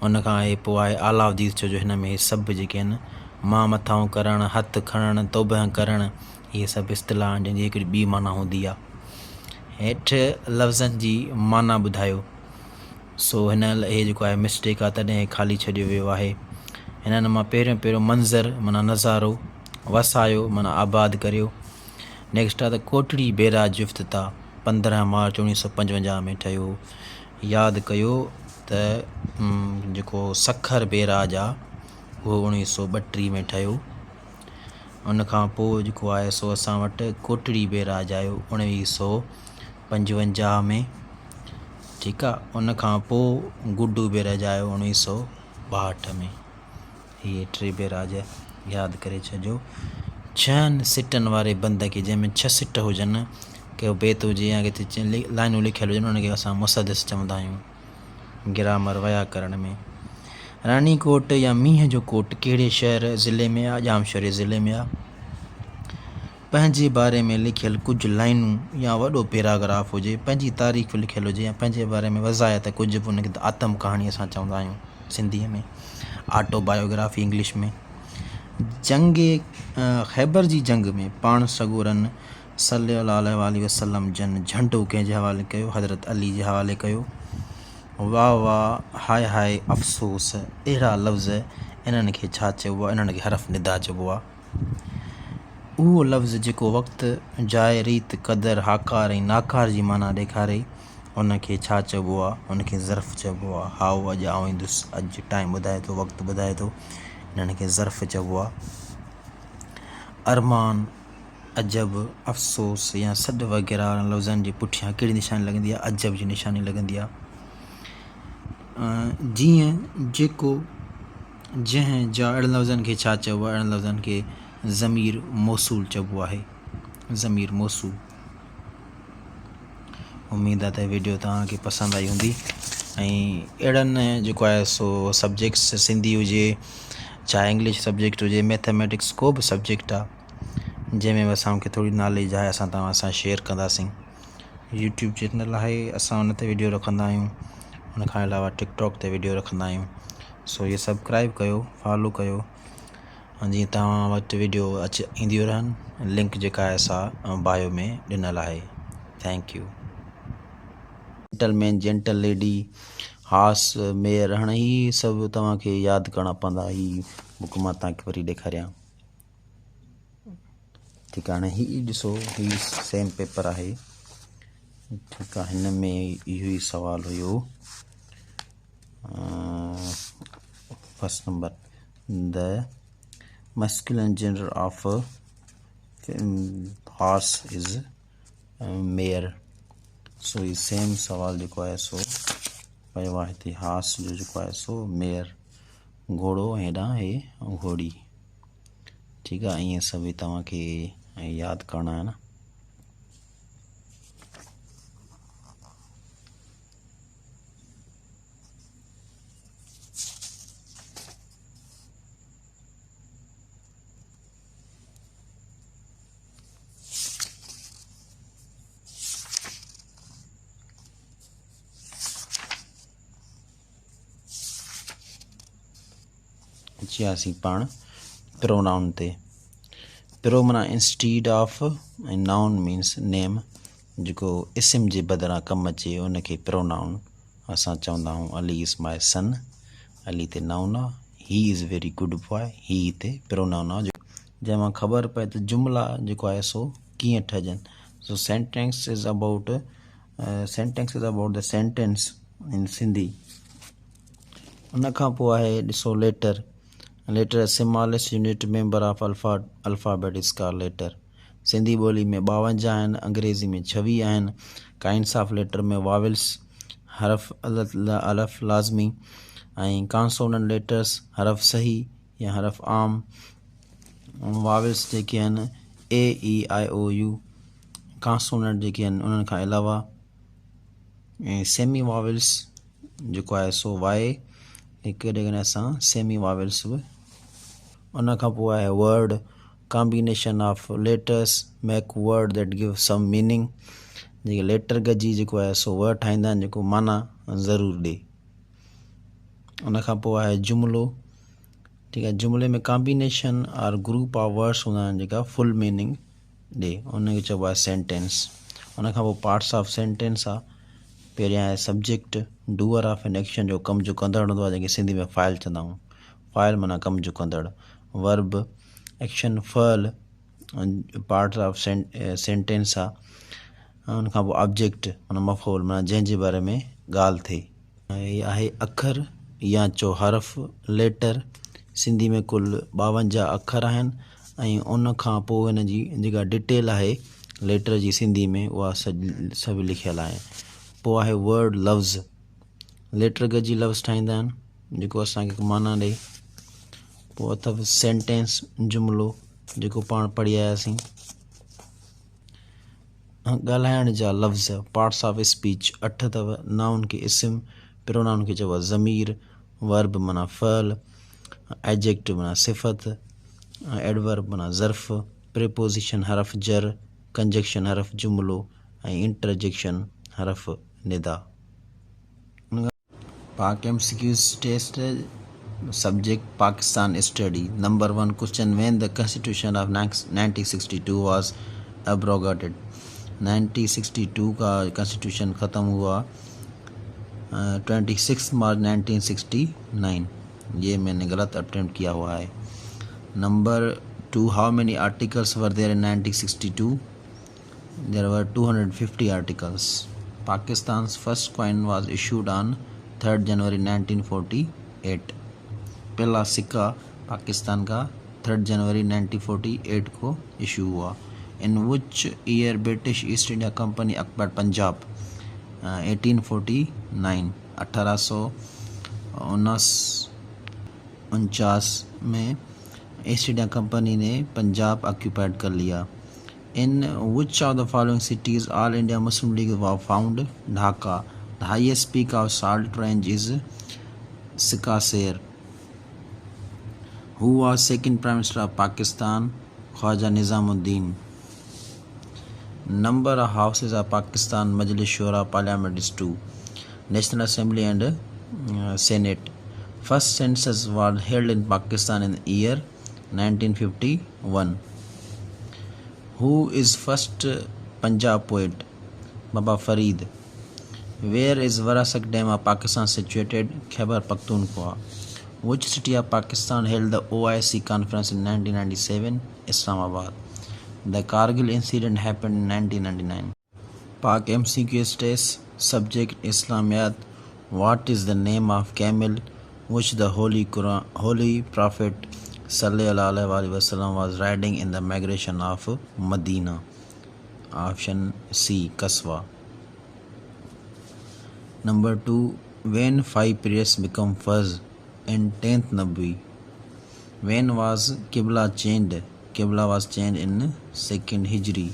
उन खां पोइ आहे आला हदीस, छो जो हिन में सभु जेके आहिनि मां मथां करणु, हथु खणणु, तौबह करणु, इहे सभु इस्तिलाह आहिनि जंहिंजी हिकिड़ी ॿी माना हूंदी आहे। हेठि लफ़्ज़नि जी माना ॿुधायो। सो हिन हे जेको आहे मिस्टेक आहे, तॾहिं ख़ाली छॾियो वियो आहे। हिननि मां पहिरियों मंज़र माना नज़ारो, वसायो माना आबाद करियो। नेक्स्ट आहे त कोटड़ी बैराज जो इफ़्तिताह 15 मार्च 1955 में ठहियो। यादि कयो त जेको सखर बैराज आहे उहो 1932 में ठहियो। उन खां पोइ जेको आहे सो असां वटि कोटड़ी बैराज आयो 1955 में, ठीकु आहे। उन खां पोइ गुड्डू बैराज आयो 1962 में। इहे 3 बैराज यादि करे छॾियो। 6 सिटनि वारे बंद खे, जंहिंमें 6 सिट हुजनि, के बेत हुजे या किथे लाइनूं लिखियल हुजनि, उनखे असां मुसदस चवंदा आहियूं ग्रामर व्याकरण में। रानीकोट या मींहं जो कोट कहिड़े शहर ज़िले में आहे? जामशरी ज़िले में आहे। पंहिंजे बारे में लिखियल कुझु लाइनूं या वॾो पैराग्राफ हुजे, पंहिंजी तारीख़ लिखियल हुजे या पंहिंजे बारे में वज़ायत कुझु बि, उनखे आत्म कहाणी असां चवंदा आहियूं सिंधीअ में, ऑटोबायोग्राफी इंग्लिश में। ख़ैबर जी जंग में पाण सगोरन सल्लल्लाहु अलैहि वसल्लम जन झंडो कंहिंजे हवाले कयो? हज़रत अली जे हवाले कयो। वाह वाह, हाय हाय, अफ़सोस, अहिड़ा लफ़्ज़ इन्हनि खे छा चइबो आहे? इन्हनि खे हरफ़ निदा चइबो आहे। उहो लफ़्ज़ जेको वक़्तु, जाइ, रीत, क़दर, हाकार ऐं नाकार जी माना ॾेखारे, उनखे छा चइबो आहे? उनखे ज़र्फ़ चइबो आहे। हाओ, अॼु आउं ईंदुसि, अॼु टाइम ॿुधाए थो, वक़्तु ॿुधाए थो, इन्हनि खे ज़र्फ़ चइबो आहे। अरमान, अजब, अफ़सोस या सॾ वग़ैरह लफ़्ज़नि जे पुठियां कहिड़ी निशानी लॻंदी आहे? अजब जी निशानी लॻंदी आहे। जीअं, जेको, जंहिं जा, अहिड़नि लफ़्ज़नि खे छा चइबो आहे? अहिड़नि लफ़्ज़नि खे ज़मीर मौसूल चइबो आहे। ज़मीर मौसूल। उमेदु आहे त वीडियो तव्हांखे पसंदि आई हूंदी। ऐं अहिड़नि जेको आहे सो सब्जेक्ट्स, सिंधी हुजे चाहे इंग्लिश सब्जेक्ट हुजे, मैथमेटिक्स, को बि सब्जेक्ट आहे जंहिंमें बि असांखे थोरी नॉलेज आहे असां तव्हां सां शेयर कंदासीं। यूट्यूब चैनल आहे, असां हुन ते वीडियो रखंदा आहियूं। हुन खां अलावा टिकटॉक ते वीडियो रखंदा आहियूं। सो इहे सब्सक्राइब कयो, फॉलो कयो, जीअं तव्हां वटि वीडियो ईंदियूं रहनि। लिंक जेका आहे असां बायो में ॾिनल आहे। Thank U. Gentleman, gentle lady, हास, मेयर, हाणे ही सभु तव्हांखे यादि करणा पवंदा। ही बुक मां तव्हांखे वरी ॾेखारियां। ठीकु आहे, हाणे ही ॾिसो, ही सेम पेपर आहे। ठीकु आहे, हिन में इहो ई सुवालु हुयो। First number, the masculine gender of horse is mare। सो ही सेम सवाल जेको आहे सो पियो आहे हिते। हास जो जेको आहे सो मेयर, घोड़ो, हेॾां हे घोड़ी। ठीकु आहे, ईअं सभु तव्हांखे यादि करणा आहिनि। अची पाण प्रोनाउन ते। प्रो माना इंस्टीड ऑफ, ऐं नाउन मीन्स नेम, जेको इस्म जे बदिरां कमु अचे उनखे प्रोनाउन असां चवंदा आहियूं। अली इज़ माई सन, अली ते नाउन आहे। He is very good boy, ही हिते प्रोनाउन आहे। जंहिंमां ख़बर पए त जुमिला जेको आहे सो कीअं ठहिजनि। So sentence is about the sentence in Sindhi. उन खां पोइ आहे ॾिसो letter. Letter smallest unit member of alphabet is called letter. Sindhi ॿोली में 52 आहिनि, अंग्रेज़ी में 26 आहिनि। काइंड्स ऑफ लेटर में वावल्स, हरफ अलफ लाज़मी, ऐं कॉन्सोनेंट लेटर्स, हरफ सही या हरफ आम। वावल्स जेके आहिनि AEIOU। कॉन्सोनेंट जेके आहिनि उन्हनि खां अलावा सेमी वावल्स जेको आहे सो वाए, कॾहिं कॾहिं असां सेमी वावल्स बि। उन खां पोइ आहे word, combination of letters make word that give some meaning. जेके लेटर गॾिजी जेको आहे सो वर्ड ठाहींदा आहिनि जेको माना ज़रूरु ॾिए। उन खां पोइ आहे जुमिलो। ठीकु आहे, जुमिले में कॉम्बिनेशन और ग्रुप ऑफ वर्ड्स हूंदा आहिनि जेका फुल मीनिंग ॾिए, उनखे चइबो आहे सेंटेंस। उन खां पोइ पार्ट्स ऑफ सेंटेंस आहे। पहिरियां आहे subject, doer of an action, जो कम जो कंदड़ हूंदो आहे, जंहिंखे सिंधी में फ़ाइल चवंदा आहियूं। फ़ाइल माना कम जो कंदड़। वर्ब, एक्शन, फल, पार्ट ऑफ सेंटेंस आहे। उन खां पोइ ऑब्जेक्ट माना मफ़ूल, माना जंहिंजे बारे में ॻाल्हि थिए। हीअ आहे अखर या चो हरफ लेटर। सिंधी में कुल 52 अखर आहिनि, ऐं उन खां पोइ हिन जी जेका डिटेल आहे लेटर जी सिंधी में उहा सभु लिखियलु आहे। पोइ आहे वर्ड, लफ़्ज़। लेटर गॾिजी लफ़्ज़ ठाहींदा आहिनि जेको असांखे माना ॾिए। पोइ अथव सेंटेंस, जुमिलो, जेको पाण पढ़ी आयासीं। ॻाल्हाइण जा लफ़्ज़, पार्ट्स ऑफ स्पीच 8 अथव। नाउन खे इस्म, प्रोनाउन खे चइबो आहे ज़मीर, वर्ब माना फ़ल, एडजेक्टिव माना सिफ़त, एडवर्ब माना ज़र्फ़, प्रीपोजिशन हरफ जर, कंजक्शन हरफ जुमिलो, ऐं इंटरजेक्शन हरफ निदा। Pak MCQs test, subject Pakistan study. Number 1 question, when the constitution of 1962 was abrogated. 1962 का कॉन्स्टिट्यूशन ख़त्म हुआ 26 मार्च 1969। ये मैंने गलत अटेम्प्ट किया हुआ है। Number 2, how many articles were there in 1962? There were 250 articles. Pakistan's first coin was issued on 3rd January 1948। पहला सिक्का पाकिस्तान का 3rd जनवरी 1948 को इशू हुआ। इन which year British east India company Akbar Punjab 1849, 1849 में ईस्ट इंडिया कंपनी ने पंजाब ऑक्यूपाइड कर लिया। In which of the following cities All India Muslim League was found? Dhaka. The highest peak of salt range is Sikasser. Who was second Prime Minister of Pakistan? Khwaja Nizamuddin. Number of houses of Pakistan Majlis Shura Parliament is 2. National Assembly and Senate. First census was held in Pakistan in the year 1951. Who is first Punjab poet? Baba Farid. Where is Varasak Dam of Pakistan situated? Khyber Pakhtunkhwa. Which city of Pakistan held the OIC conference in 1997? Islamabad. The Kargil incident happened in 1999. Pak MCQ test. Subject Islamiyat. What is the name of camel which the Holy Prophet Sallallahu Alaihi Wasallam was riding in the migration of Medina? Option C. Kaswa. Number 2. When 5 prayers become farz in 10th Nabi? When was Qibla changed? Qibla was changed in 2nd Hijri.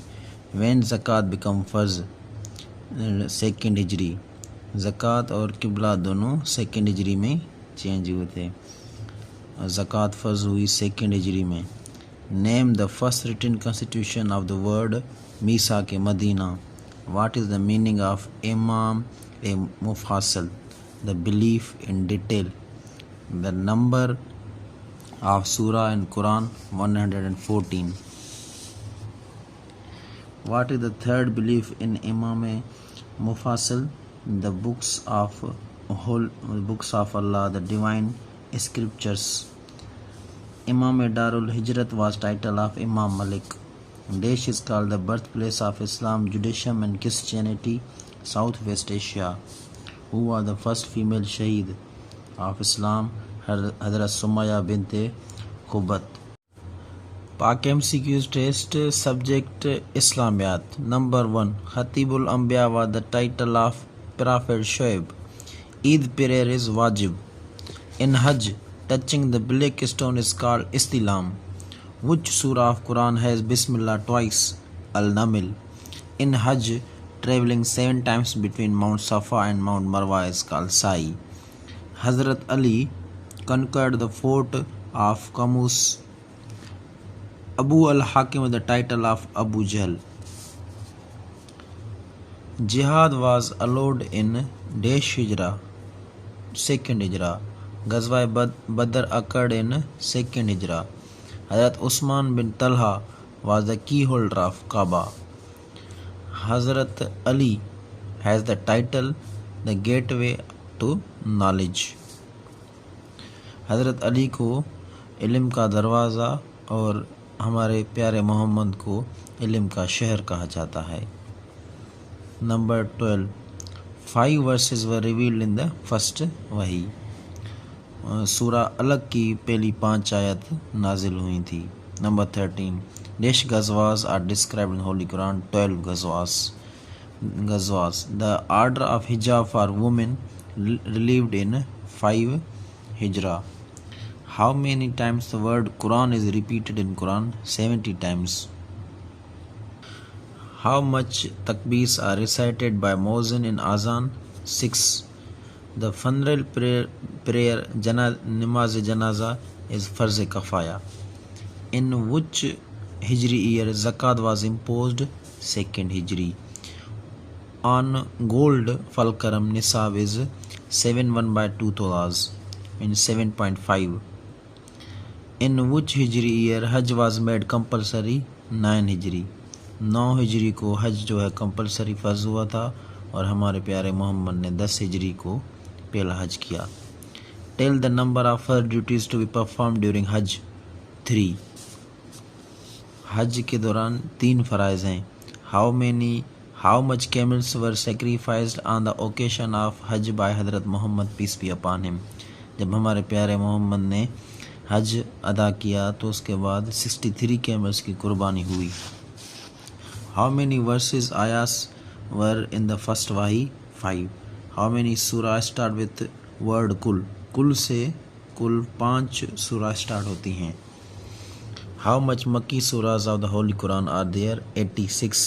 When Zakat become farz? 2nd Hijri. Zakat और Qibla दोनों 2nd Hijri में change हुए थे. ज़कात फ़र्ज हुई 2nd हिजरी में. Name the first written constitution of the word मीसा के मदीना. What is the meaning of इमाम ए मुफासल? The belief in detail. The number of सूरा in Quran 114. What is the third belief in इमाम ए मुफासल? द बुक्स ऑफ अल्लाह, the divine scriptures. Imam Darul Hijrat was title of Imam Malik. Desh is called the birthplace of Islam, Judaism and Christianity, Southwest Asia. Who was the first female Shaheed of Islam? Hazrat Sumaya bint Khubat. Pak MCQ's test. Subject Islamiyat. Number 1. Khatibul Anbiya was the title of Prophet Shoaib. Eid prayer is wajib. In Hajj, touching the black stone is called Istilam. Which surah of Quran has Bismillah twice? Al-Naml. In Hajj, traveling 7 times between Mount Safa and Mount Marwa is called Sa'i. Hazrat Ali conquered the fort of Qamus. Abu al-Hakim was the title of Abu Jahl. Jihad was allowed in Desh Hijra, 2nd Hijra. Ghazwa Badr occurred in 2nd Hijra. Hazrat Usman bin Talha was the key holder of Kaaba. Hazrat Ali has the title the gateway to knowledge. Hazrat Ali को इल्म का दरवाज़ा और हमारे प्यारे मोहम्मद को इल्म का शहर कहा जाता है. Number 12. 5 verses were revealed in the first वही. सूरा अलग की पहली 5 आयत नाजिल हुई थी. Number 13. Dash Ghazwas are described in Holy Quran. 12 Ghazwas. The order of hijab for women relieved in 5 Hijra. How many times the word Quran is repeated in Quran? 70 times. How much takbis are recited by Muezzin in Azan? 6. The funeral prayer Namaz Janaza is Farz Kafaya. In which Hijri year Zakat was imposed? 2nd Hijri. On gold Falkaram Nisab is 7/1/2 tolas in 7.5. In which Hijri year Hajj was made compulsory? 9 Hijri. 9 हिजरी को हज जो है compulsory फ़र्ज हुआ था और हमारे प्यारे मोहम्मद ने 10 हिजरी को पहला हज किया. Tell the number of farz duties to be performed during Hajj. 3. हज के दौरान 3 फ़राइज़ हैं. How much camels were sacrificed on the occasion of Hajj by Hazrat Mohammed piece B upon हिम. जब हमारे प्यारे मोहम्मद ने हज अदा किया तो उसके बाद 63 कैमल्स की कुर्बानी हुई. How many verses ayahs were in the first wahi? 5. How many surah start with word kul? कुल से कुल 5 surah start होती हैं. How much Makki surahs of the Holy Quran are there? 86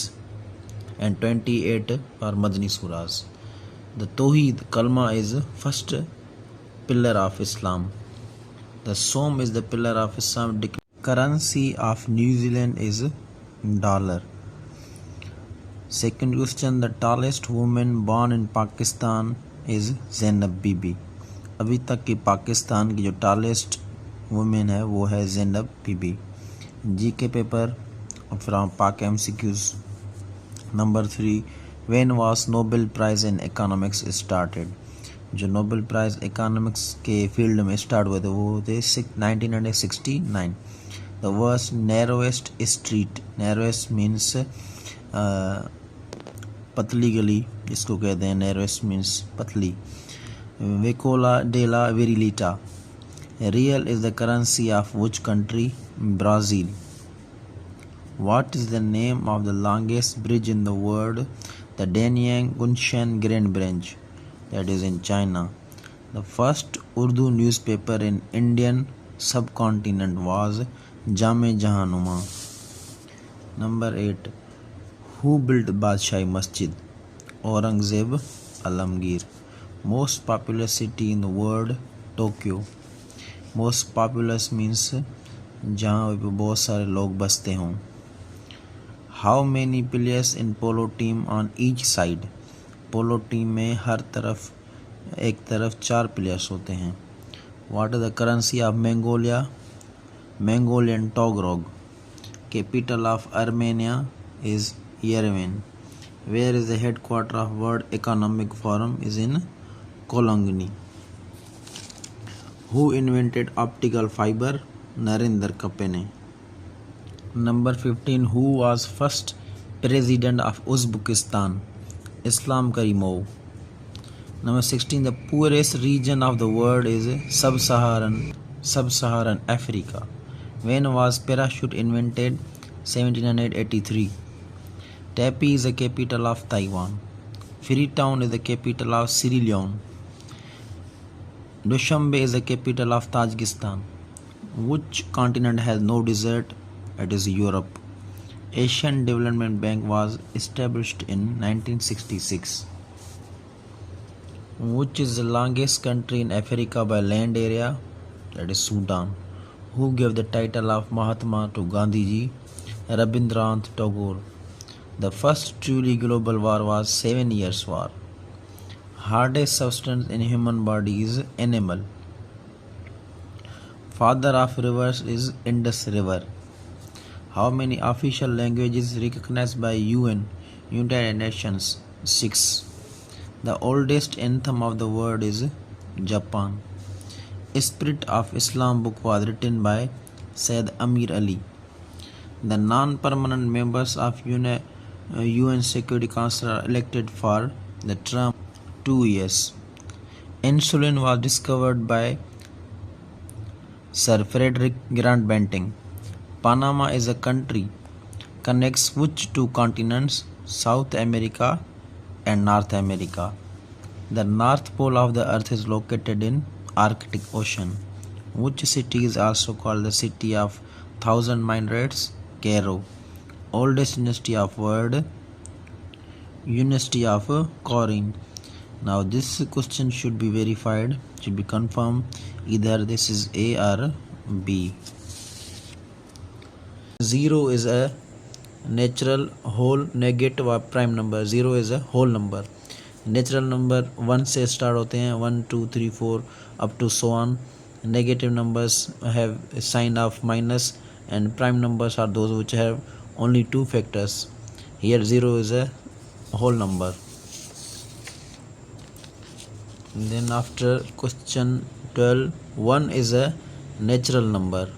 and 28 are Madani surahs. The Tawheed Kalma is first pillar of Islam. The som is the pillar of Islam. Currency of New Zealand is dollar. Second question, the tallest woman born in Pakistan is Zainab Bibi. अभी तक की पाकिस्तान की जो tallest woman है वो है ज़ैनब बीबी. GK paper from Pak MCQs. Number 3, when was Nobel Prize in Economics started? जो Nobel prize economics के फील्ड में स्टार्ट हुए थे वो थे 1969. The worst narrowest street, narrowest means पतली गली जिसको कहते हैं, नैरोएस्ट मीन्स पतली. वेकोला डेला विरिलिटा. Real is the currency of which country? Brazil. What is the name of the longest bridge in the world? The Danyang Gunshan Grand Bridge, that is in China. The first Urdu newspaper in Indian subcontinent was Jame Jahanuma. Number 8. Who built Badshai Masjid? Aurangzeb Alamgir. Most populous city in the world? Tokyo. Most populous means जहाँ पे बहुत सारे लोग बसते हों. How many players in polo team on each side? Polo team में हर तरफ एक तरफ 4 प्लेयर्स होते हैं. What is the currency of Mongolia? Mongolian Togrog. Capital of Armenia is Yerevan. Where is the headquarter of World Economic Forum? Is in Cologne. Who invented optical fiber? Narendra Kapene. Number 15. Who was first president of Uzbekistan? Islam Karimov. Number 16. The poorest region of the world is Sub-Saharan Africa. When was parachute invented? 1783. Taipei is the capital of Taiwan. Freetown is the capital of Sierra Leone. Dushanbe is the capital of Tajikistan. Which continent has no desert? It is Europe. Asian Development Bank was established in 1966. Which is the longest country in Africa by land area? That is Sudan. Who gave the title of Mahatma to Gandhiji? Rabindranath Tagore. The first truly global war was 7 Years' War. Hardest substance in human body is enamel. Father of rivers is Indus River. How many official languages recognized by UN, United Nations? 6. The oldest anthem of the world is Japan. Spirit of Islam book was written by Sayyid Amir Ali. The non-permanent members of UN Security Council are elected for the term 2 years. Insulin was discovered by Sir Frederick Grant Banting. Panama is a country connects which 2 continents? South America and North America. The North Pole of the Earth is located in Arctic Ocean. Which city is also called the city of 1,000 minarets? Cairo. Oldest university of world? University of Corinth. Now this question should be verified, should be confirmed. Either this is A or B. 0 is a natural whole, negative or prime number. 0 is a whole number. Natural number 1 से start होते हैं, 1 2 3 4 up to so on. Negative numbers have a sign of minus and prime numbers are those which have only 2 factors. Here 0 is a whole number. Then after question 12, 1 is a natural number.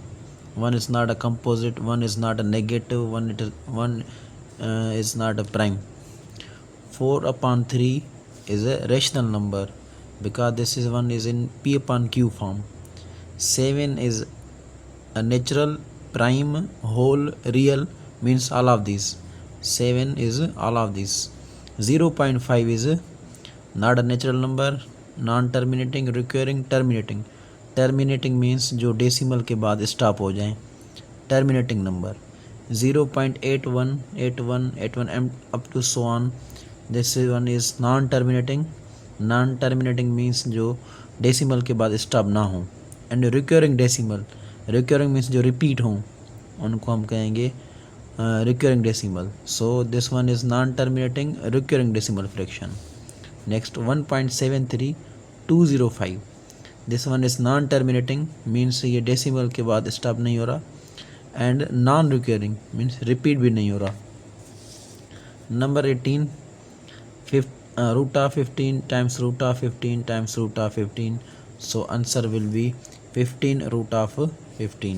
1 is not a composite, 1 is not a negative, 1 is not a prime. 4 upon 3 is a rational number because this is 1 is in P upon Q form. 7 is a natural, prime, whole, real means all of these. 7 is all of these. 0.5 is not a natural number, non-terminating, recurring, terminating. Terminating means जो decimal के बाद stop हो जाएं. Terminating number. 0.81, 81, 81 up to so on. This one is non-terminating. Non-terminating means जो decimal के बाद stop ना हो. And recurring decimal, recurring means जो रिपीट हों उनको हम कहेंगे recurring decimal. So this one is non terminating recurring decimal fraction. Next 1.73205, this one is non terminating means ये डेसिमल के बाद स्टॉप नहीं हो रहा, and non recurring means repeat भी नहीं हो रहा. Number 18, root of 15 times root of 15 times root of 15, so answer will be 15 root of 15.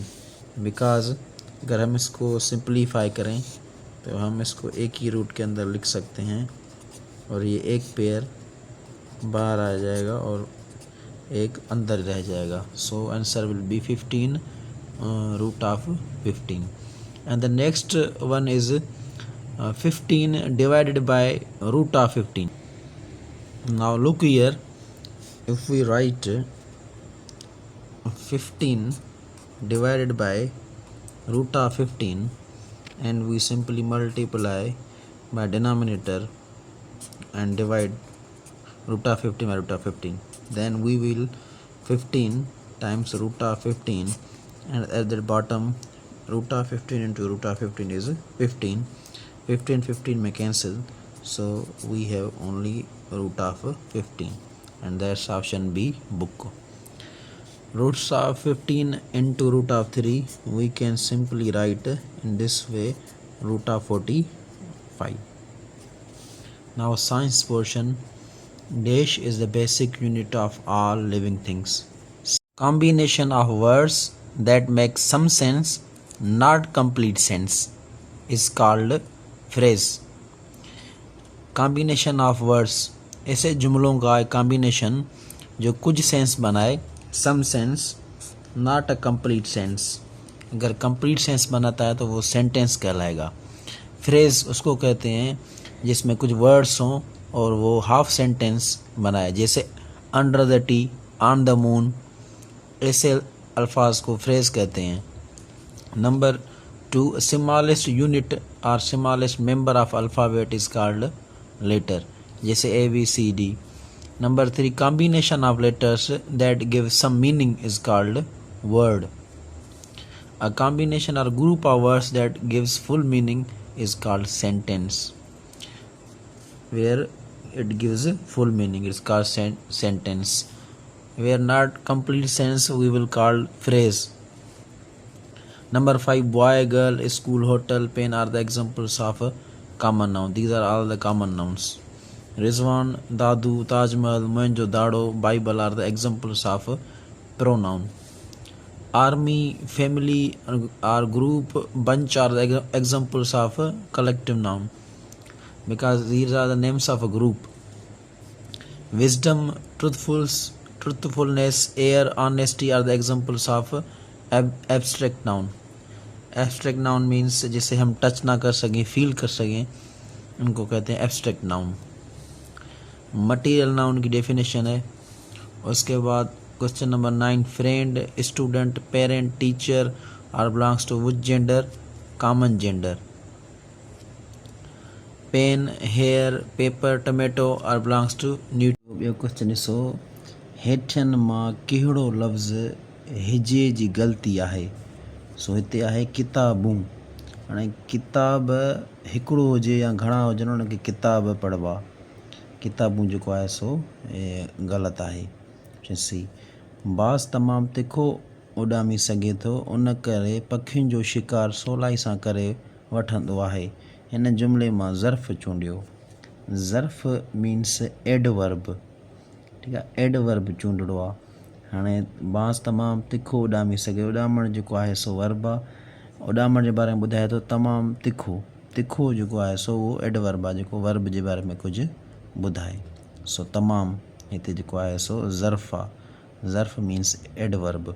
Because अगर हम इसको सिंप्लीफाई करें तो हम इसको एक ही रूट के अंदर लिख सकते हैं और ये एक पेयर बाहर आ जाएगा और एक अंदर रह जाएगा. So answer will be 15 root of 15. And the next one is 15 divided by root of 15. Now look here, if we write 15 divided by root of 15 and we simply multiply by denominator and divide root of 15 by root of 15, then we will 15 times root of 15, and at the bottom root of 15 into root of 15 is 15. 15 may cancel, so we have only root of 15, and that's option B, book. Roots of 15 into root of 3 we can simply write in this way, root of 45. Now science portion. Dash is the basic unit of all living things. Combination of words that make some sense, not complete sense, is called phrase. Combination of words, ऐसे जुमलों का एक combination जो कुछ sense बनाए, some sense, not a complete sense. अगर complete sense बनाता है तो वो सेंटेंस कहलाएगा. फ्रेज उसको कहते हैं जिसमें कुछ वर्ड्स हों और वो हाफ सेंटेंस बनाए, जैसे under the tree, on the moon, ऐसे अल्फाज को फ्रेज कहते हैं. नंबर 2, स्मॉलेस्ट यूनिट और smallest member of alphabet is called letter, जैसे ABCD. Number 3, combination of letters that give some meaning is called word. A combination और group of words that gives full meaning is called sentence. Where it gives full meaning, it's called sentence. Where not complete sense, we will call phrase. Number 5, boy, girl, school, hotel, pen are the examples of common noun. These are all the common nouns. Rizwan, Dadu, Taj Mahal, Mohenjo-daro, Bible are the examples of pronoun. Army, family or group, bunch are the examples of collective noun, because these are the names of a group. Wisdom, truthfulness, air, honesty are the examples of abstract noun. Abstract noun means जिसे हम touch ना कर सकें, feel कर सकें, उनको कहते हैं abstract noun. Material noun की definition है. उसके बाद question number 9, friend, student, parent, teacher are belongs to which gender? Common gender. Pen, hair, paper, tomato are belongs to neutral. ॿियो क्वेश्चन ॾिसो, हेठियनि मां कहिड़ो लफ़्ज़ हिजे जी ग़लती आहे? सो हिते आहे किताबूं. हाणे किताब हिकिड़ो हुजे या घणा हुजनि, उनखे किताब पढ़बा. किताबूं जेको आहे सो ग़लति आहे. सी, बाज़ तमामु तिखो उॾामी सघे थो, उन करे पखियुनि जो शिकार सवलाई सां करे वठंदो आहे. हिन जुमिले मां ज़र्फ़ चूंडियो. ज़र्फ़ मीन्स एडवर्ब. ठीकु आहे, एडवर्ब चूंडड़ो आहे. हाणे बाज़ तमामु तिखो उॾामी सघे, उॾामण जेको आहे सो वर्ब आहे. उॾामण जे बारे में ॿुधाए थो तमामु तिखो. तिखो जेको आहे सो उहो एडवर्ब आहे, जेको वर्ब जे बारे में कुझु ॿुधाए. सो तमामु हिते जेको आहे सो ज़र्फ़ आहे. ज़र्फ़ मीन्स एडवर्ब.